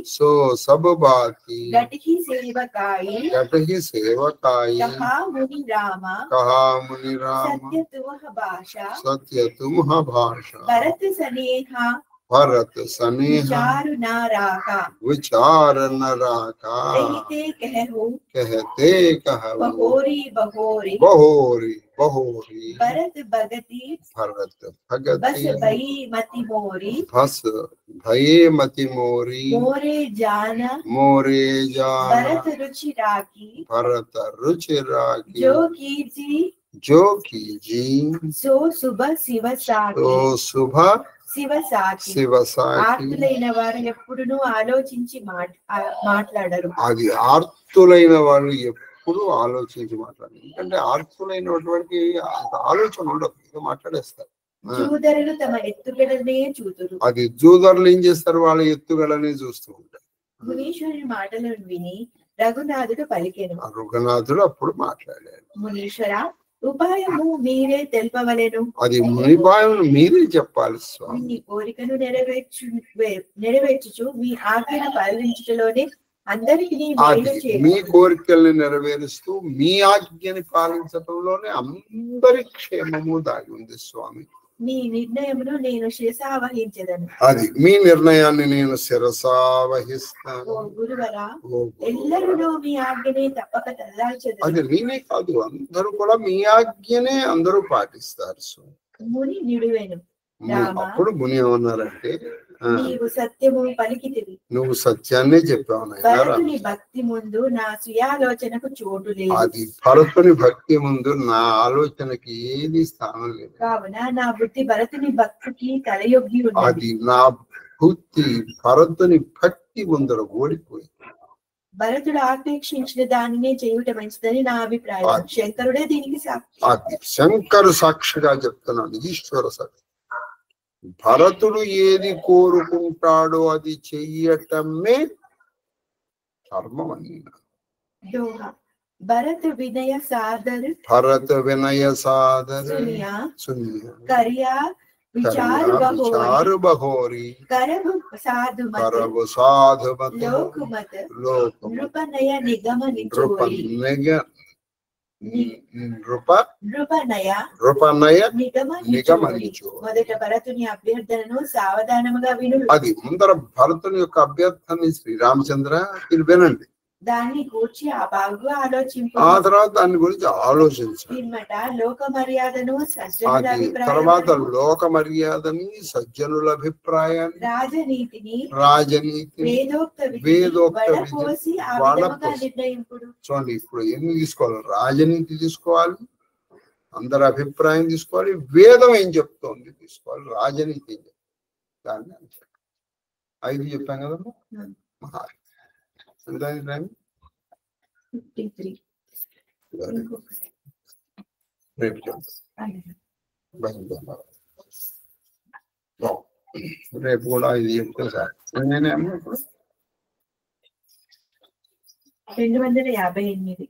सो सब बाती गटहि सेवकाई कहा मुनि रामा सत्य तुम भाषा भरत सनेहा विचार न राखा कहते बहोरी भरत भगति बस भई मति मोरी मोरे जाना भरत रुचि राखी जो कीजी सो सुबह ఆర్తులైన వారు ఎప్పుడును ఆలోచించి మాట్లాడరు. అది ఆర్తులైన వారు ఎప్పుడు ఆలోచించి మాట్లాడరు. ఎందుకంటే ఆర్తులైనటువంటి ఆలోచన ఉండదు, మాట్లాడేస్తారు. జూదరులు తమ ఎత్తుగడనే చూతురు. అది జూదరులు ఏం చేస్తారు, వాళ్ళ ఎత్తుగడనే చూస్తూ ఉంటారు. మునీశ్వరుని మాటలను విని రఘునాథుడు పలికెను. రఘునాథుడు అప్పుడు మాట్లాడాడు. మునీశ్వర ఉపాయము మీరే తెలుపవలెను. అది ఉపాయం మీరే చెప్పాలి స్వామి. మీ కోరికను నెరవేర్చుచు మీ ఆజ్ఞను పాలించుటలోనే అందరికీ మీ కోరికల్ని నెరవేరుస్తూ మీ ఆజ్ఞని పాలించడంలోనే అందరి క్షేమము దాగి ఉంది స్వామి. మీ నిర్ణయమును నేను శిరసావహించదను. అది మీ నిర్ణయాన్ని నేను శిరసావహిస్తాను. గురువరా ఎల్లరూ మీ ఆజ్ఞనే తప్పక తల్లాల్చదను. అది నేనే కాదు, అందరూ కూడా మీ ఆజ్ఞనే అందరూ పాటిస్తారు. ముని నిడువేను. అప్పుడు ముని ఏమన్నారంటే, నీవు సత్యము పలికితివి. నువ్వు సత్యాన్ని చెప్పావు. భరతుని భక్తి ముందు నా స్వయాలోచనకు చోటు లేదు. అది భరతుని భక్తి ముందు నా ఆలోచనకి ఏది స్థానం లేదు. కావున నా బుద్ధి భరతుని భక్తికి తలయొగ్గి ఉంది. అది నా బుద్ధి భరతుని భక్తి ముందర ఓడిపోయింది. భరతుడు ఆపేక్షించిన దానినే చేయుట మంచిదని నా అభిప్రాయం. శంకరుడే దీనికి సాక్షి. అది శంకరు సాక్షిగా చెప్తున్నాను, ఈశ్వర సాక్షి. భరతుడు ఏది కోరుకుంటాడో అది చెయ్యటమే ధర్మం అని. భరత వినయ సాదర్ కరియా విచారు బహోరి కరవు సాధుమత లోకుమత నృపనయ నిగమ నిచోరి మొదట భరతుని అభ్యర్థనను సావధానముగా విను. అది ముందర భరతుని యొక్క అభ్యర్థనని శ్రీరామచంద్ర మీరు వినండి. దాన్ని గూర్చి ఆ బాగు ఆలోచింపు. ఆ తర్వాత దాని గురించి ఆలోచించాలి. లోక మర్యాదను తర్వాత లోక మర్యాదని సజ్జనుల అభిప్రాయాన్ని రాజనీతిని వేదోక్త నిర్ణయింపుడు. చూడండి, ఇప్పుడు ఎన్ని తీసుకోవాలి? రాజనీతి తీసుకోవాలి, అందరి అభిప్రాయం తీసుకోవాలి, వేదం ఏం చెప్తోంది తీసుకోవాలి, రాజనీతి ఏం చెప్తాను. 5 చెప్పాం కదమ్మా. రేపు కూడా 5 చెప్తే సార్. నేనేమో ఇప్పుడు 258.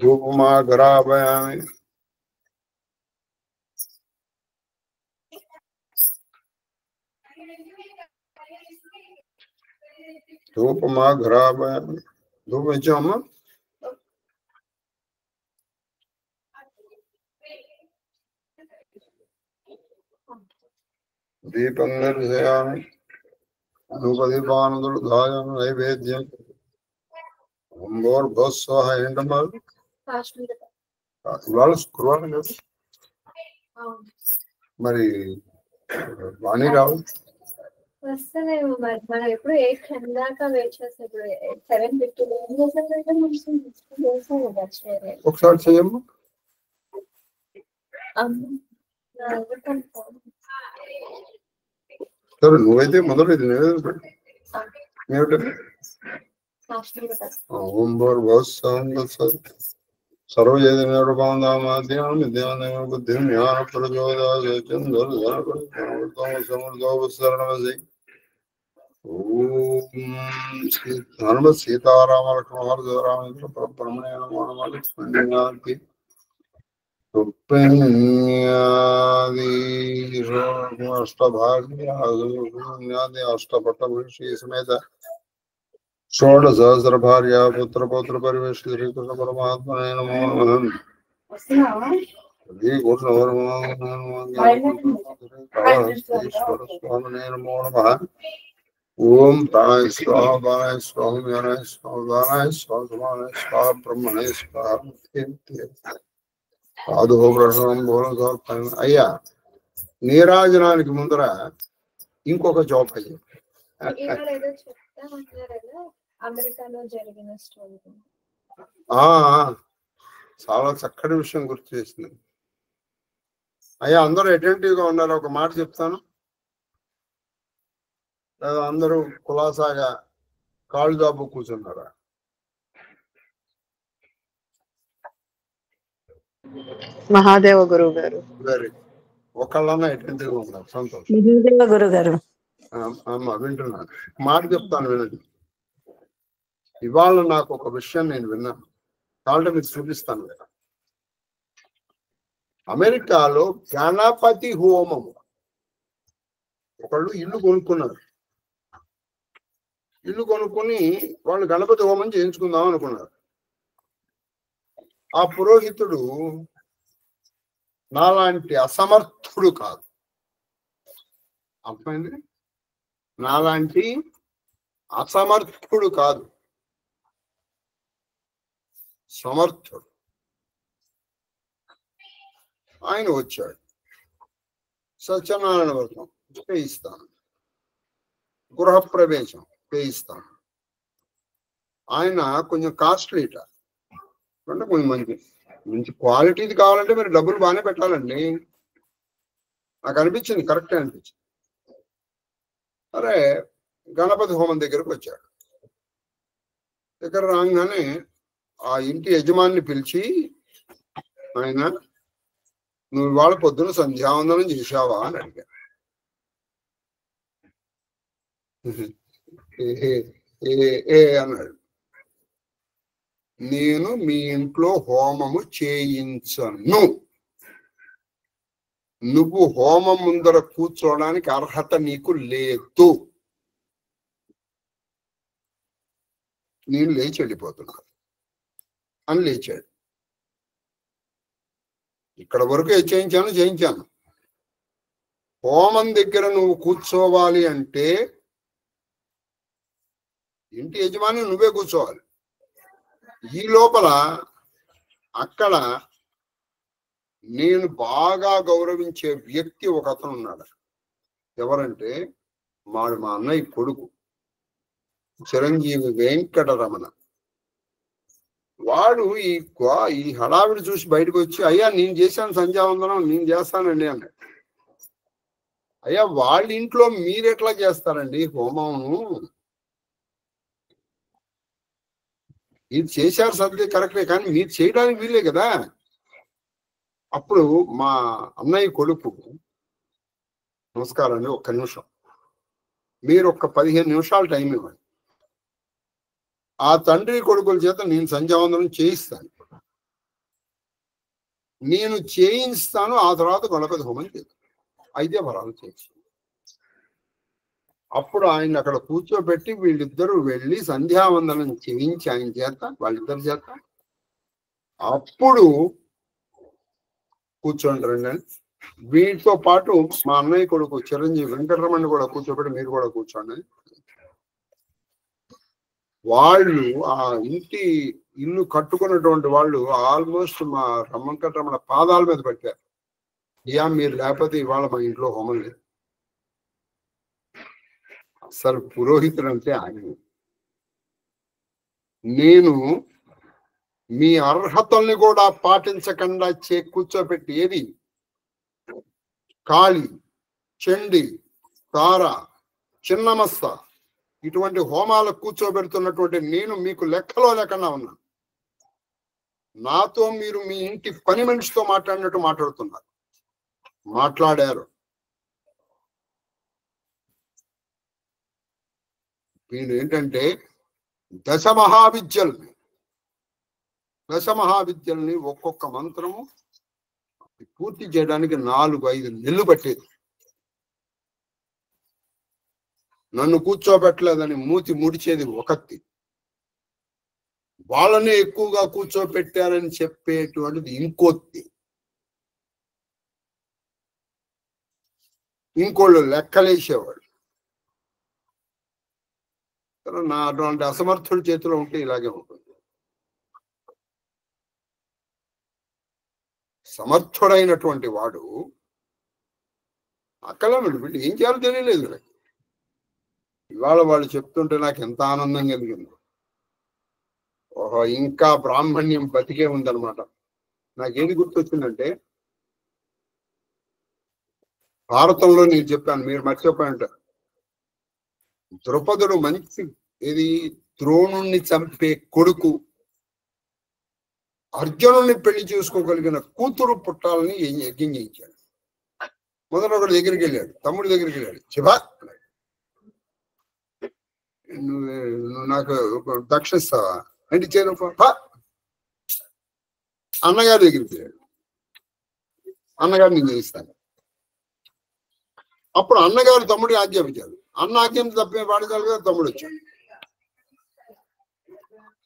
धूपमा घरापयामि. धूपमा घरापयामि. धूप इच्छामि. దీపం దర్శయామి ధూపదీపానందులు దాయామి నైవేద్యం భోస్వాహ ఏంటమ్మా ఇవాళ శుక్రవారం కదా మరి వాణి రావు వస్తలేము మరి మనం ఎప్పుడు 8 దాకా వెయిట్ చేస్తే ఇప్పుడు 7:50 ఒకసారి చెయ్యమ్మా సరే నువ్వైతే మొదలు ఇది ఓం సర్వజేదమాధ్యాం బుద్ధి జ్ఞాన ప్రచోదరణమసి ఓం సీతారామ లక్ష్మణ పరమణి అష్టభాగ్యాది అష్టపట్టమహర్షి సమేత షోడసహస్ర భార్య పుత్ర పౌత్ర పరివేష శ్రీకృష్ణ పరమాత్మనే నమో నమః స్వామినే నమో నమః ఓం ప్రాణాయ స్వాహ బాణాయ స్వాహ జ్ఞానాయ స్వాహ దానాయ స్వాహ సమానాయ స్వాహ బ్రహ్మణే స్వాహ. అయ్యా నీరాజనానికి ముందర ఇంకొక జాబ్ అయ్యా చాలా చక్కటి విషయం గుర్తు చేసింది. అయ్యా అందరూ అటెంటివ్ గా ఉన్నారు. ఒక మాట చెప్తాను, లేదా అందరూ కులాసాగా కాళ్ళు జాబు కూర్చున్నారా? మహాదేవ గురువు గారు వెరీ ఒకళ్ళన్నా అటెంటివ్ గా ఉన్నారు. సంతోషం. మహాదేవ గురువు గారు అమ్మా వింటున్నాను. మాట చెప్తాను వినండి. ఇవాళ నాకు ఒక విషయం నేను విన్నాను, కాబట్టి మీకు చూపిస్తాను కదా. అమెరికాలో గణపతి హోమము, ఒకళ్ళు ఇల్లు కొనుక్కున్నారు. ఇల్లు కొనుక్కొని వాళ్ళు గణపతి హోమం చేయించుకుందాం అనుకున్నారు. ఆ పురోహితుడు నాలాంటి అసమర్థుడు కాదు. అర్థమైంది? నాలాంటి అసమర్థుడు కాదు, సమర్థుడు. ఆయన వచ్చాడు. సత్యనారాయణ వ్రతం చేయిస్తాను, గృహప్రవేశం చేయిస్తాను. ఆయన కొంచెం కాస్ట్లీట, అంటే కొంచెం మంచి క్వాలిటీది కావాలంటే మీరు డబ్బులు బాగానే పెట్టాలండి. నాకు అనిపించింది, కరెక్టే అనిపించింది. సరే గణపతి హోమం దగ్గరకు వచ్చాడు. దగ్గర రాగానే ఆ ఇంటి యజమాని పిలిచి, ఆయన నువ్వు ఇవాళ పొద్దున సంధ్యావందనం చేశావా అని అడిగాడు. అన్నాడు. నేను మీ ఇంట్లో హోమము చేయించను. నువ్వు హోమం ముందర కూర్చోడానికి అర్హత నీకు లేదు. నేను లేచి వెళ్ళిపోతున్నాను అని లేచాడు. ఇక్కడ వరకు చేయించాను. హోమం దగ్గర నువ్వు కూర్చోవాలి అంటే ఇంటి యజమాని నువ్వే కూర్చోవాలి. ఈ లోపల అక్కడ నేను బాగా గౌరవించే వ్యక్తి ఒక అతను ఉన్నాడు. ఎవరంటే మా అన్నయ్య కొడుకు చిరంజీవి వెంకటరమణ. వాడు ఈ హడావిడి చూసి బయటకు వచ్చి, అయ్యా నేను చేశాను సంధ్యావందనం, నేను చేస్తానండి అన్నాడు. అయ్యా వాళ్ళ ఇంట్లో మీరెట్లా చేస్తారండి హోమము? ఇది చేశారు సర్ది కరెక్టే, కానీ మీరు చేయడానికి వీలే కదా. అప్పుడు మా అన్నయ్య కొడుకు, నమస్కారం అండి, ఒక్క నిమిషం, మీరు ఒక్క 15 నిమిషాలు టైం ఇవ్వండి. ఆ తండ్రి కొడుకుల చేత నేను సంధ్యావందనం చేయిస్తాను. నేను చేయిస్తాను, ఆ తర్వాత గణపతి హోమం చేస్తాను. అయితే వరాలు చేస్తాను. అప్పుడు ఆయన అక్కడ కూర్చోబెట్టి వీళ్ళిద్దరూ వెళ్ళి సంధ్యావందనం చేయించి ఆయన చేత, వాళ్ళిద్దరి చేత, అప్పుడు కూర్చోండి రండి వీటితో పాటు మా అన్నయ్య కొడుకు చిరంజీవి వెంకటరమణ కూడా కూర్చోబెట్టి మీరు కూడా కూర్చోండి. వాళ్ళు ఆ ఇల్లు కట్టుకున్నటువంటి వాళ్ళు ఆల్మోస్ట్ మా వెంకటరమణ పాదాల మీద పెట్టారు. అయ్యా మీరు లేకపోతే ఇవాళ మా ఇంట్లో హోమం లేదు. అసలు పురోహితుడు అంటే ఆయన. నేను మీ అర్హతల్ని కూడా పాటించకుండా కూర్చోబెట్టి ఏది కాళి, చండి, తార, చిన్నమస్త ఇటువంటి హోమాలకు కూర్చోబెడుతున్నటువంటి నేను మీకు లెక్కలో లేకుండా ఉన్నాను. నాతో మీరు మీ ఇంటి పని మనిషితో మాట్లాడినట్టు మాట్లాడుతున్నారు, మాట్లాడారు. వీళ్ళు ఏంటంటే దశ మహావిద్యల్ని ఒక్కొక్క మంత్రము పూర్తి చేయడానికి 4-5 నెలలు పట్టేది. నన్ను కూర్చోబెట్టలేదని మూతి ముడిచేది ఒకటి, వాళ్ళనే ఎక్కువగా కూర్చోబెట్టారని చెప్పేటువంటిది ఇంకోటి, ఇంకోళ్ళు లెక్కలేసేవాడు. నా అటువంటి అసమర్థుడి చేతిలో ఉంటే ఇలాగే ఉంటుంది. సమర్థుడైనటువంటి వాడు అక్కలేమిటి, వీళ్ళు ఏం చేయాలో తెలియలేదు. ఇవాళ వాళ్ళు చెప్తుంటే నాకు ఎంత ఆనందం కలిగింది. ఓహో, ఇంకా బ్రాహ్మణ్యం బతికే ఉందన్నమాట. నాకేది గుర్తొచ్చిందంటే, భారతంలో నేను చెప్పాను, మీరు మర్చిపోయింటారు, ద్రౌపదుడు మంచి ఇది ద్రోణుణ్ణి చంపే కొడుకు, అర్జునుడిని పెళ్లి చేసుకోగలిగిన కూతురు పుట్టాలని యజ్ఞం చేయించాడు. మొదట ఒకటి దగ్గరికి వెళ్ళాడు, తమ్ముడి దగ్గరికి వెళ్ళాడు. శివా నువ్వు నాకు దక్షిస్తావా అంటే చేరు. అన్నగారి దగ్గరికి వెళ్ళాడు, అన్నగారు నేను చేయిస్తాను. అప్పుడు అన్నగారు తమ్ముడికి ఆజ్ఞాపించాడు. అన్న ఆజ్ఞని తప్పే పాటించాలి కదా, తమ్ముడు వచ్చాడు.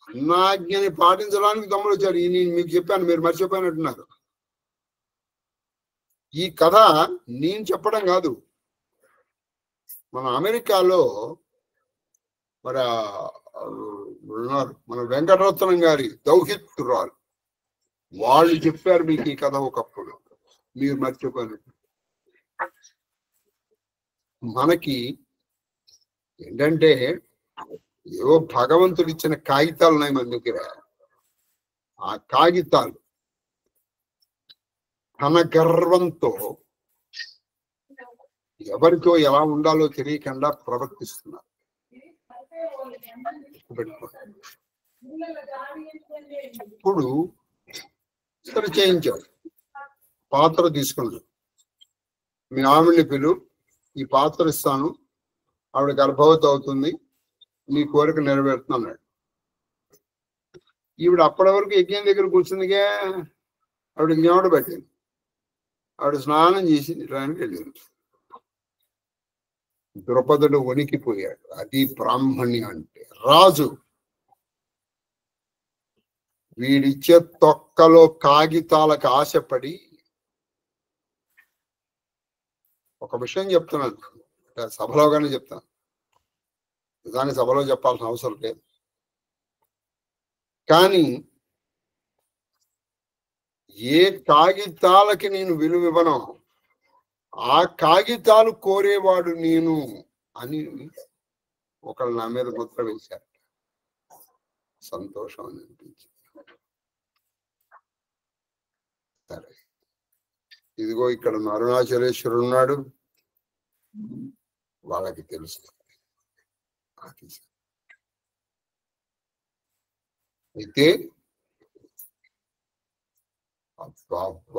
అన్నాజ్ఞని పాటించడానికి తమ్ముడు వచ్చాడు. నేను మీకు చెప్పాను, మీరు మర్చిపోయినట్టున్నారు. ఈ కథ నేను చెప్పడం కాదు, మన అమెరికాలో మరి ఉన్నారు మన వెంకటరత్నం గారి దౌహిత్రురాలు, వాళ్ళు చెప్పారు మీకు ఈ కథ ఒకప్పుడు, మీరు మర్చిపోయినట్టు. మనకి ఏంటంటే ఏవో భగవంతుడు ఇచ్చిన కాగితాలు ఉన్నాయి మన దగ్గర. ఆ కాగితాలు తన గర్వంతో ఎవరితో ఎలా ఉండాలో తెలియకుండా ప్రవర్తిస్తున్నారు. ఇప్పుడు సరే చేయించాడు, పాత్ర తీసుకున్నాడు. మీ ఆవిడ్ని పిలు, ఈ పాత్ర ఇస్తాను, ఆవిడ గర్భవతి అవుతుంది, నీ కోరిక నెరవేరుతున్నాడు. ఈవిడ అప్పటి వరకు యజ్ఞం దగ్గర కూర్చుందిగా, ఆవిడ జ్ఞాపడ పెట్టింది. ఆవిడ స్నానం చేసి రానికి వెళ్ళింది. ద్రౌపదుడు వణికిపోయాడు. అది బ్రాహ్మణ్యం అంటే. రాజు వీడిచ్చే తొక్కలో కాగితాలకు ఆశపడి, ఒక విషయం చెప్తున్నాను, సభలోగానే చెప్తాను, దాని సభలో చెప్పాల్సిన అవసరం లేదు. కానీ ఏ కాగితాలకి నేను విలువ ఇవ్వను, ఆ కాగితాలు కోరేవాడు నేను అని ఒకళ్ళు నా మీద ముద్ర వేశారు. సంతోషం అని అనిపించింది. సరే, ఇదిగో ఇక్కడ అరుణాచలేశ్వరుడు ఉన్నాడు, వాళ్ళకి తెలుసు. అయితే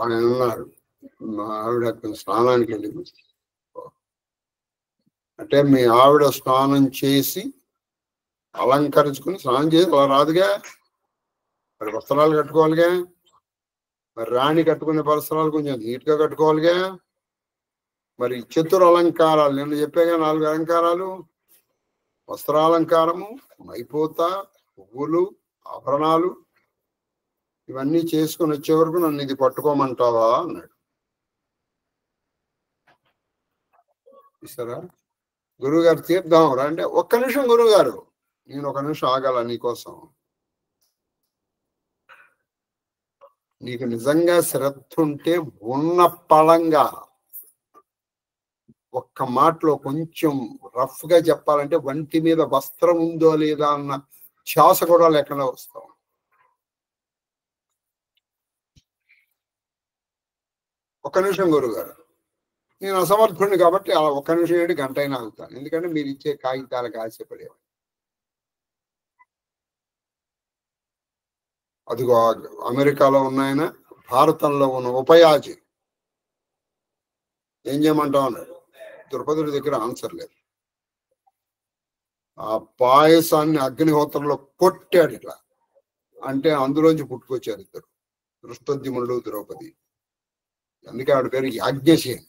ఆయన అన్నారు, మా ఆవిడ స్నానానికి వెళ్ళింది అంటే, మీ ఆవిడ స్నానం చేసి అలంకరించుకుని, స్నానం చేసి అలా రాదుగా, మరి వస్త్రాలు కట్టుకోవాలిగా, మరి రాణి కట్టుకునే వస్త్రాలు కొంచెం నీట్గా కట్టుకోవాలిగా, మరి చతుర అలంకారాలు నేను చెప్పాగా, 4 అలంకారాలు, వస్త్రాలంకారము, మైపోత, పువ్వులు, ఆభరణాలు, ఇవన్నీ చేసుకొని వచ్చే వరకు నన్ను ఇది పట్టుకోమంటావా అన్నాడు. చూసారా? గురువుగారు తీర్థం రా అంటే ఒక్క నిమిషం గురువుగారు, నేను ఒక నిమిషం ఆగాల నీకోసం. నీకు నిజంగా శ్రద్ధ ఉంటే ఉన్న పళంగా ఒక్క మాటలో కొంచెం రఫ్ గా చెప్పాలంటే వంటి మీద వస్త్రం ఉందో లేదా అన్న శ్వాస కూడా లేకుండా వస్తాం. ఒక్క నిమిషం గురువుగారు, నేను అసమర్థుడిని కాబట్టి అలా ఒక్క నిమిషం 7 గంట అయినా ఆగుతాను, ఎందుకంటే మీరు ఇచ్చే కాగితాలకు ఆశపడేవాడు. అదిగో అమెరికాలో ఉన్నాయన, భారతంలో ఉన్న ఉపయాజి ఏం చేయమంటావు అన్నాడు. ద్రౌపది దగ్గర ఆన్సర్ లేదు. ఆ పాయసాన్ని అగ్నిహోత్రంలో కొట్టాడు ఇట్లా అంటే అందులోంచి పుట్టుకొచ్చారు ఇద్దరు, దృష్టోద్యుమ్నుడు ద్రౌపది. అందుకే ఆవిడ పేరు యాజ్ఞసేని.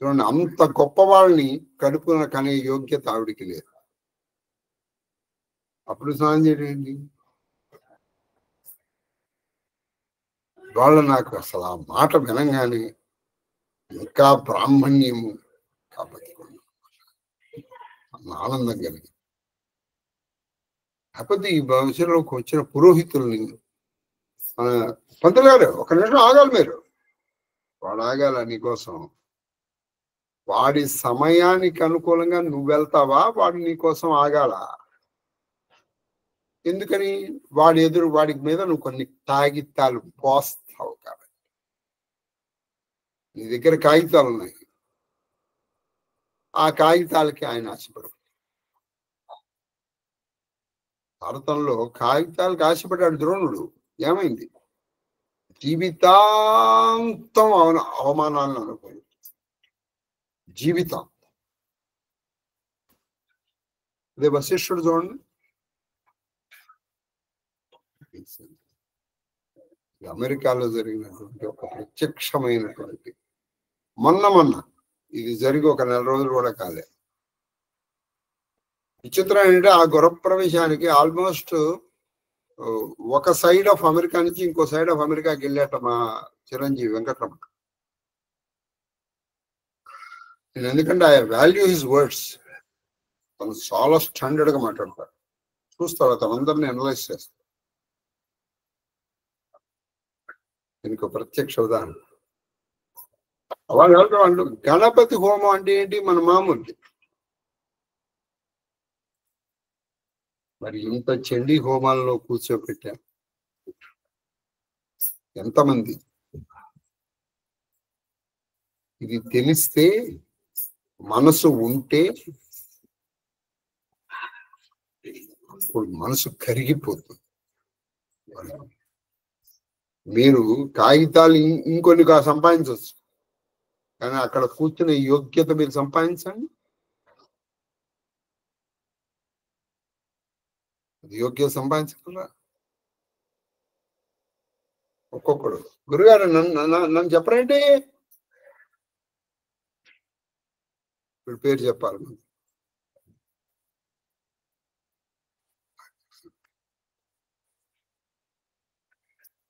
చూడండి, అంత గొప్ప వాళ్ళని కడుపున కనే యోగ్యత ఆవిడికి లేదు. అప్పుడు స్నానం చేయడం ఏంటి? వాళ్ళ నాకు అసలు ఆ మాట వినంగానే ఇంకా బ్రాహ్మణ్యము కాబట్టి ఆనందం కలిగి. కాకపోతే ఈ భవిష్యత్తులోకి వచ్చిన పురోహితుల్ని పంతులు గారు ఒక నిమిషం ఆగాలి, మీరు వాడు ఆగాల నీకోసం. వాడి సమయానికి అనుకూలంగా నువ్వు వెళ్తావా, వాడు నీకోసం ఆగాల? ఎందుకని? వాడి మీద నువ్వు కొన్ని కాగితాలు పోస్తావు కాబట్టి. నీ దగ్గర కాగితాలు ఉన్నాయి, ఆ కాగితాలకి ఆయన ఆశపడు. భారతంలో కాగితాలకు ఆశపడ్డాడు ద్రోణుడు. ఏమైంది? జీవితాంతం అవమానాలను అనుకోండి, జీవితం. అదే వశిష్ఠుడు చూడండి, అమెరికాలో జరిగినటువంటి ఒక ప్రత్యక్షమైనటువంటి మొన్న ఇది జరిగి ఒక 4 రోజులు కూడా కాలే. విచిత్రం ఏంటంటే ఆ గృహప్రవేశానికి ఆల్మోస్ట్ ఒక సైడ్ ఆఫ్ అమెరికా నుంచి ఇంకో సైడ్ ఆఫ్ అమెరికాకి వెళ్ళాట మా చిరంజీవి వెంకటరమణ. నేను ఎందుకంటే ఐ వాల్యూ హిస్ వర్డ్స్. తను చాలా స్టాండర్డ్ గా మాట్లాడతాడు. చూస్తాడు, తనందరినీ అనలైజ్ చేస్తాడు. దీనికి ప్రత్యక్ష ఉదాహరణ వాళ్ళు గణపతి హోమం అంటే ఏంటి? మన మామూలు. మరి ఇంత చండీ హోమాల్లో కూర్చోపెట్టారు ఎంతమంది? ఇది తెలిస్తే, మనసు ఉంటే అప్పుడు మనసు కరిగిపోతుంది. మీరు కాగితాలు ఇంకొన్ని సంపాదించవచ్చు, కానీ అక్కడ కూర్చునే యోగ్యత మీరు సంపాదించండి. అది యోగ్యత సంపాదించకుండా ఒక్కొక్కడు గురుగారు నన్ను చెప్పరంటే ఇప్పుడు పేరు చెప్పాలి.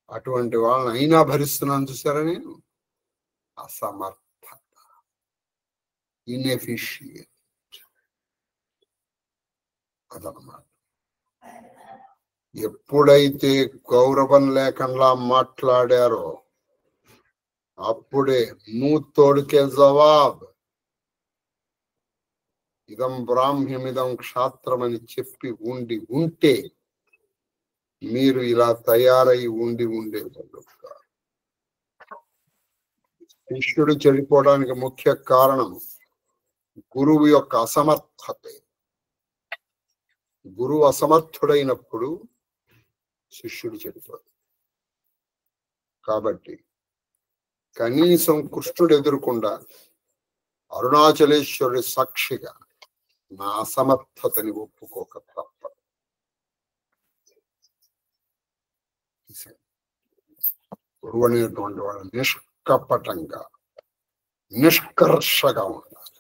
అటువంటి వాళ్ళని అయినా భరిస్తున్నాను చూసారా నేను. అసమర్థత, ఇన్ఎఫిషియెంట్ అదన్నమాట. ఎప్పుడైతే గౌరవం లేకుండా మాట్లాడారో అప్పుడే మూతోడికే జవాబ్. ఇదం బ్రాహ్మ్యమిదం క్షాత్రం అని చెప్పి ఉంటే మీరు ఇలా తయారై ఉండేవాళ్ళు. శిష్యుడు చెడిపోవడానికి ముఖ్య కారణం గురువు యొక్క అసమర్థతే. గురువు అసమర్థుడైనప్పుడు శిష్యుడు చెడిపోడు. కాబట్టి కనీసం కృష్ణుడు ఎదురుకుండా అరుణాచలేశ్వరుడి సాక్షిగా నా అసమర్థతని ఒప్పుకోక తప్పదు. గురువు అనేటువంటి వాడు నిష్కపటంగా, నిష్కర్షగా ఉండాలి.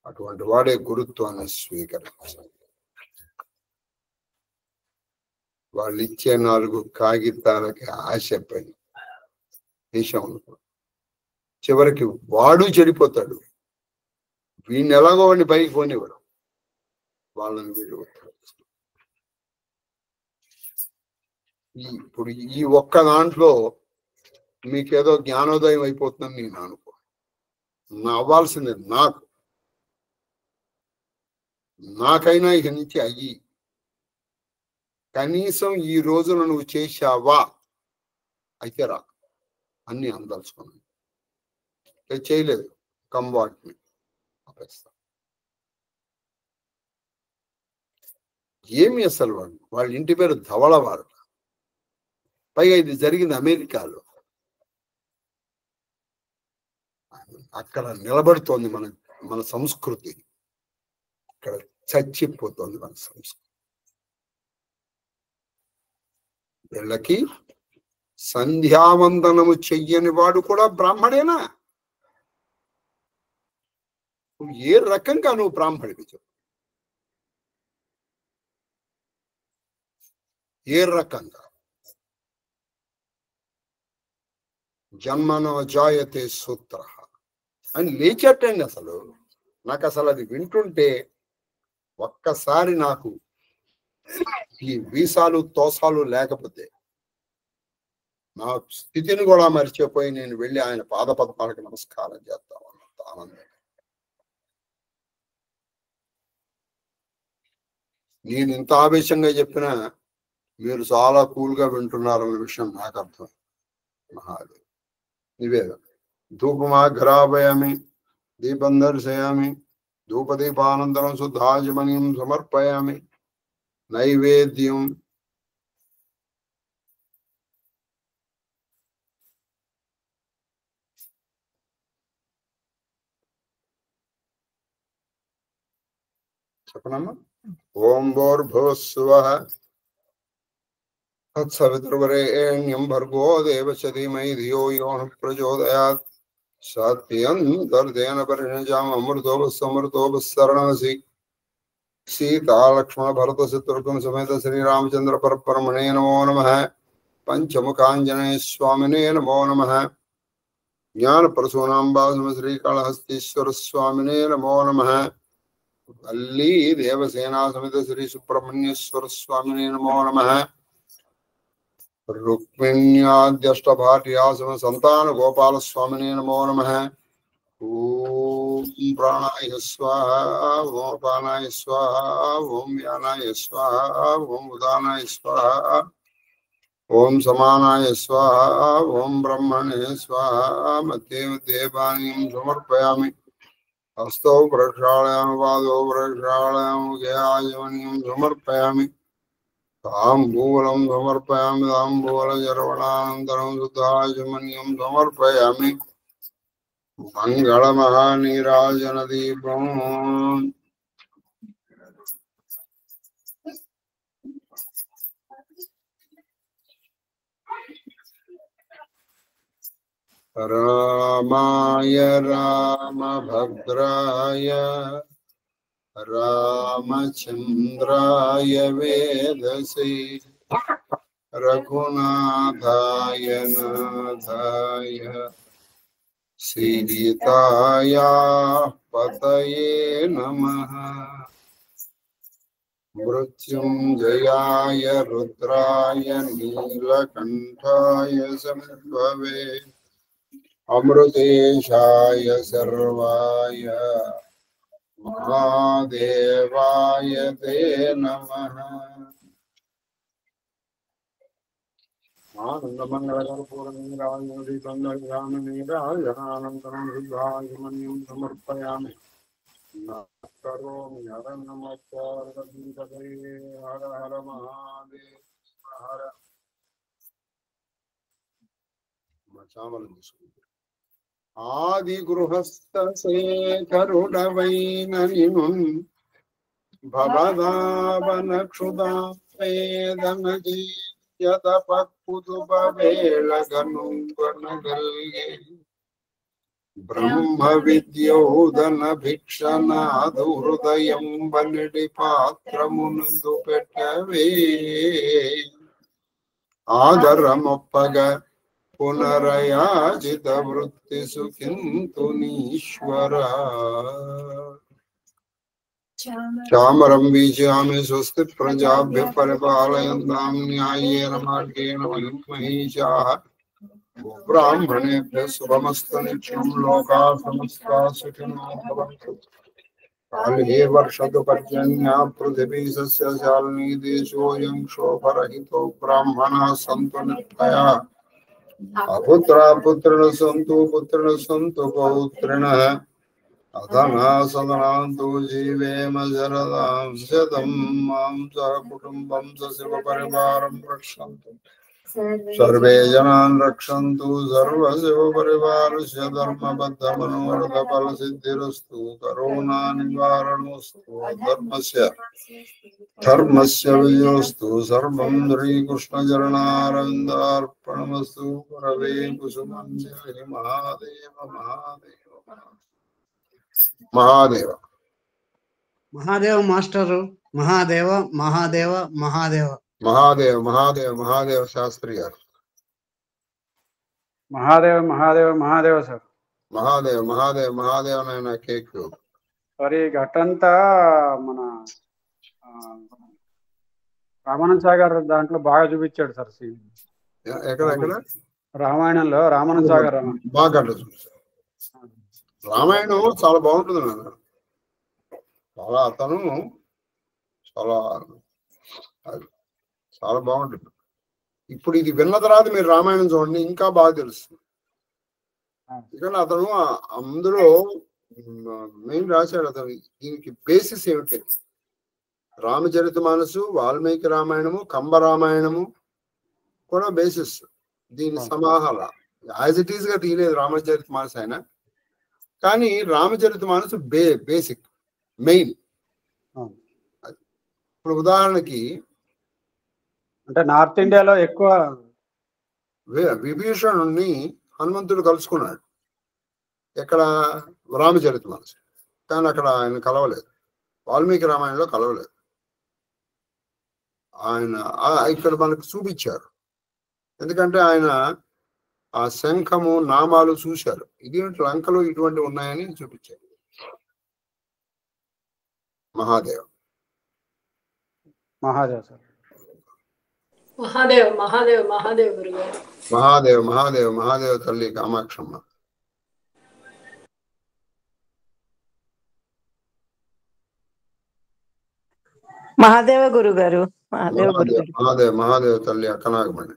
అటువంటి వాడే గురుత్వాన్ని స్వీకరించాలి. వాళ్ళు ఇచ్చే 4 కాగితాలకి ఆశపడి దేశంలో చివరికి వాడు చెడిపోతాడు. వీడిని ఎలాగో వాడిని పైకి పోనివ్వడు, వాళ్ళని వీడు. ఇప్పుడు ఈ ఒక్క దాంట్లో మీకేదో జ్ఞానోదయం అయిపోతుందని నేను అనుకో. అవ్వాల్సింది నాకైనా ఇక నుంచి అయ్యి కనీసం ఈ రోజున నువ్వు చేశావా అయితే రా అన్ని అందలుచుకున్నాను. చేయలేదు కంబాట్ని ఆపేస్తా. ఏమి అసలు వాళ్ళ ఇంటి పేరు ధవళవారు. పైగా ఇది జరిగింది అమెరికాలో. అక్కడ నిలబడుతోంది మన సంస్కృతి, ఇక్కడ చచ్చిపోతోంది మన సంస్కృతి. వీళ్ళకి సంధ్యావందనము చెయ్యని వాడు కూడా బ్రాహ్మడేనా? ఏ రకంగా నువ్వు బ్రాహ్మడివి చెప్పు? ఏ రకంగా? జన్మనో జాయతే సూత్ర అని లేచట్టండి. నాకు అసలు అది వింటుంటే ఒక్కసారి నాకు ఈ వీసాలు తోసాలు లేకపోతే నా స్థితిని కూడా మర్చిపోయి నేను వెళ్ళి ఆయన పాదపద్మాలకు నమస్కారం చేస్తామన్నంత ఆనందం. నేను ఇంత ఆవేశంగా చెప్పినా మీరు చాలా కూల్గా వింటున్నారన్న విషయం నాకు అర్థం. మహాదేవ్ నివేదన. ధూపమాఘ్రాపయామి, దీపం దర్శయామి, ధూపదీపానంతరం శుద్ధాచమనీయం సమర్పయామి. నైవేద్యం చెప్పనమ్మా. ఓం భూర్భువస్సువః తత్సవితుర్వరేణ్యం భర్గో దేవస్య ధీమహి ధియో యో నః ప్రచోదయాత్. సత్యంతర్దేన పరిణజామ అమృతోపస్సరణసి. సీతాలక్ష్మణ భరత శత్రుఘ్న సమేత శ్రీరామచంద్ర పరబ్రహ్మణే నమో నమః. పంచముఖాంజనేయ స్వామినే నమో నమః. జ్ఞానపరశూనాంబాసుమ శ్రీకాళహస్తీశ్వర స్వామినే నమో నమః. వల్లీ దేవసేనా సమేత శ్రీ సుబ్రహ్మణ్యేశ్వర స్వామినే నమో నమః. రుక్మిణ్యాద్యష్టభార్యాసమ సంతాన గోపాల స్వామినే నమో నమః. ఓం ప్రాణాయ స్వాహ, ఓం అపానాయ స్వాహ, ఓం వ్యానాయ స్వాహ, ఓం ఉదానాయ స్వాహ, ఓం సమానాయ స్వాహ, ఓం బ్రహ్మణే స్వాహ. మధ్యే మధ్యే పానీయం సమర్పయామి. హస్తౌ ప్రక్షాళయామి, పాదౌ ప్రక్షాళయామి, ముఖే ఆచమనీయం సమర్పయామి. తాంబూలం సమర్పయామి. తాంబూలచర్వణానంతరం శుద్ధాచమనీయం సమర్పయామి. మంగళమహానీరాజన దీపం. రామాయ రామభద్రాయ రామచంద్రాయ వేదసే రఘునాథాయ నాథాయ సీతాయా పతయే నమః. మృత్యుంజయాయ రుద్రాయ నీలకంఠాయ సంభవే అమృతేశాయ సర్వాయ మహాదేవాయ తే నమః. ఆనందమంగళకర్పూరనిరాజనందనం శుద్ధాచమనీయం సమర్పయామి. కరోమి హర నమః. హర హర మహాదేవ హర. చామలం తీసుకుంటారు. ఆది గృహస్థ శేఖరుడవైన నిను భవదావన క్షుదా వేదన జీయతపక్కుతుపవేళగనుగొనగల్గే. బ్రహ్మ విద్యోదన భిక్షనాదు హృదయం బలిడి పాత్రమునందు పెట్టవే. ఆదరమొప్పగ పునరయాజిత వృత్తిసు కింతు నీశ్వర చామరం వీచామి స్వస్తి ప్రజాభ్య పరిపాలయంతాం న్యాయేన మార్గేణ మహిషాః బ్రాహ్మణేభ్యः శుభమస్తు నిత్యం లోకాः సమస్తాः సుఖినో భవంతు కాళే వర్షతు పర్జన్యా పృథివీ సస్యశాలినీ దేశోऽयं క్షోభరహితో బ్రాహ్మణాः సంతు నిర్భయాः అపుత్రాः పుత్రిణः సంతు పౌత్రిణः అధనా సదనాంతు జీవేమ శరదాం శతం మాం సహ కుటుంబం సశివ పరివారం రక్షन्तు సర్వే జనాన్ రక్షन्तు సర్వశివ పరివారస్య ధర్మబద్ధ ఫల సిద్ధిరస్తు కరోనా నివారణోస్తు ధర్మస్య విజయోస్తు సర్వం శ్రీకృష్ణ చరణారవిందార్పణమస్తు పరవే కుసుమంజలి మహాదేవ మహాదేవ మహాదేవ మహాదేవ మాస్టరు మహాదేవ మహాదేవ మహాదేవ మహాదేవ మహాదేవ మహాదేవ శాస్త్రి గారు మహాదేవ మహాదేవ మహాదేవ సార్ మహాదేవ మహాదేవ మహాదేవ నాయన కేక్ మరి గట్టంతా మన రామానంద సాగర్ దాంట్లో బాగా చూపించాడు సార్ సీన్ ఎక్కడ ఎక్కడ రామాయణంలో రామానంద సాగర్ బాగా రామాయణం చాలా బాగుంటుంది నాన్న చాలా అతను చాలా చాలా బాగుంటుంది. ఇప్పుడు ఇది విన్న తర్వాత మీరు రామాయణం చూడండి ఇంకా బాగా తెలుస్తుంది. ఎందుకంటే అతను అందులో మెయిన్ రాశాడు అతను దీనికి బేసిస్ ఏమిటి, రామచరిత మానసు, వాల్మీకి రామాయణము, కంబ రామాయణము కూడా బేసిస్. దీని సమాహార యాజ్ ఇట్ ఈస్ గా తీయలేదు రామచరిత మానసు ఆయన, కానీ రామచరిత మానసు బేసిక్ మెయిన్. ఇప్పుడు ఉదాహరణకి అంటే నార్త్ ఇండియాలో ఎక్కువ విభీషణుణ్ణి హనుమంతుడు కలుసుకున్నాడు ఎక్కడ, రామచరిత మానసు, కానీ అక్కడ ఆయన కలవలేదు. వాల్మీకి రామాయణంలో కలవలేదు. ఆయన ఇక్కడ మనకు చూపించారు, ఎందుకంటే ఆయన ఆ శంఖము నామాలు చూశారు, ఇది లంకలో ఇటువంటి ఉన్నాయని చూపించారు. మహాదేవ్ మహాదేవ్ సార్ మహాదేవ్ మహాదేవ్ మహాదేవ్ గురుగారు మహాదేవ్ మహాదేవ్ మహాదేవ్ తల్లి కామాక్షమ్మ. మహాదేవ గురుగారు. మహాదేవ మహాదేవ్ మహాదేవ్ తల్లి అక్కనాగమణి.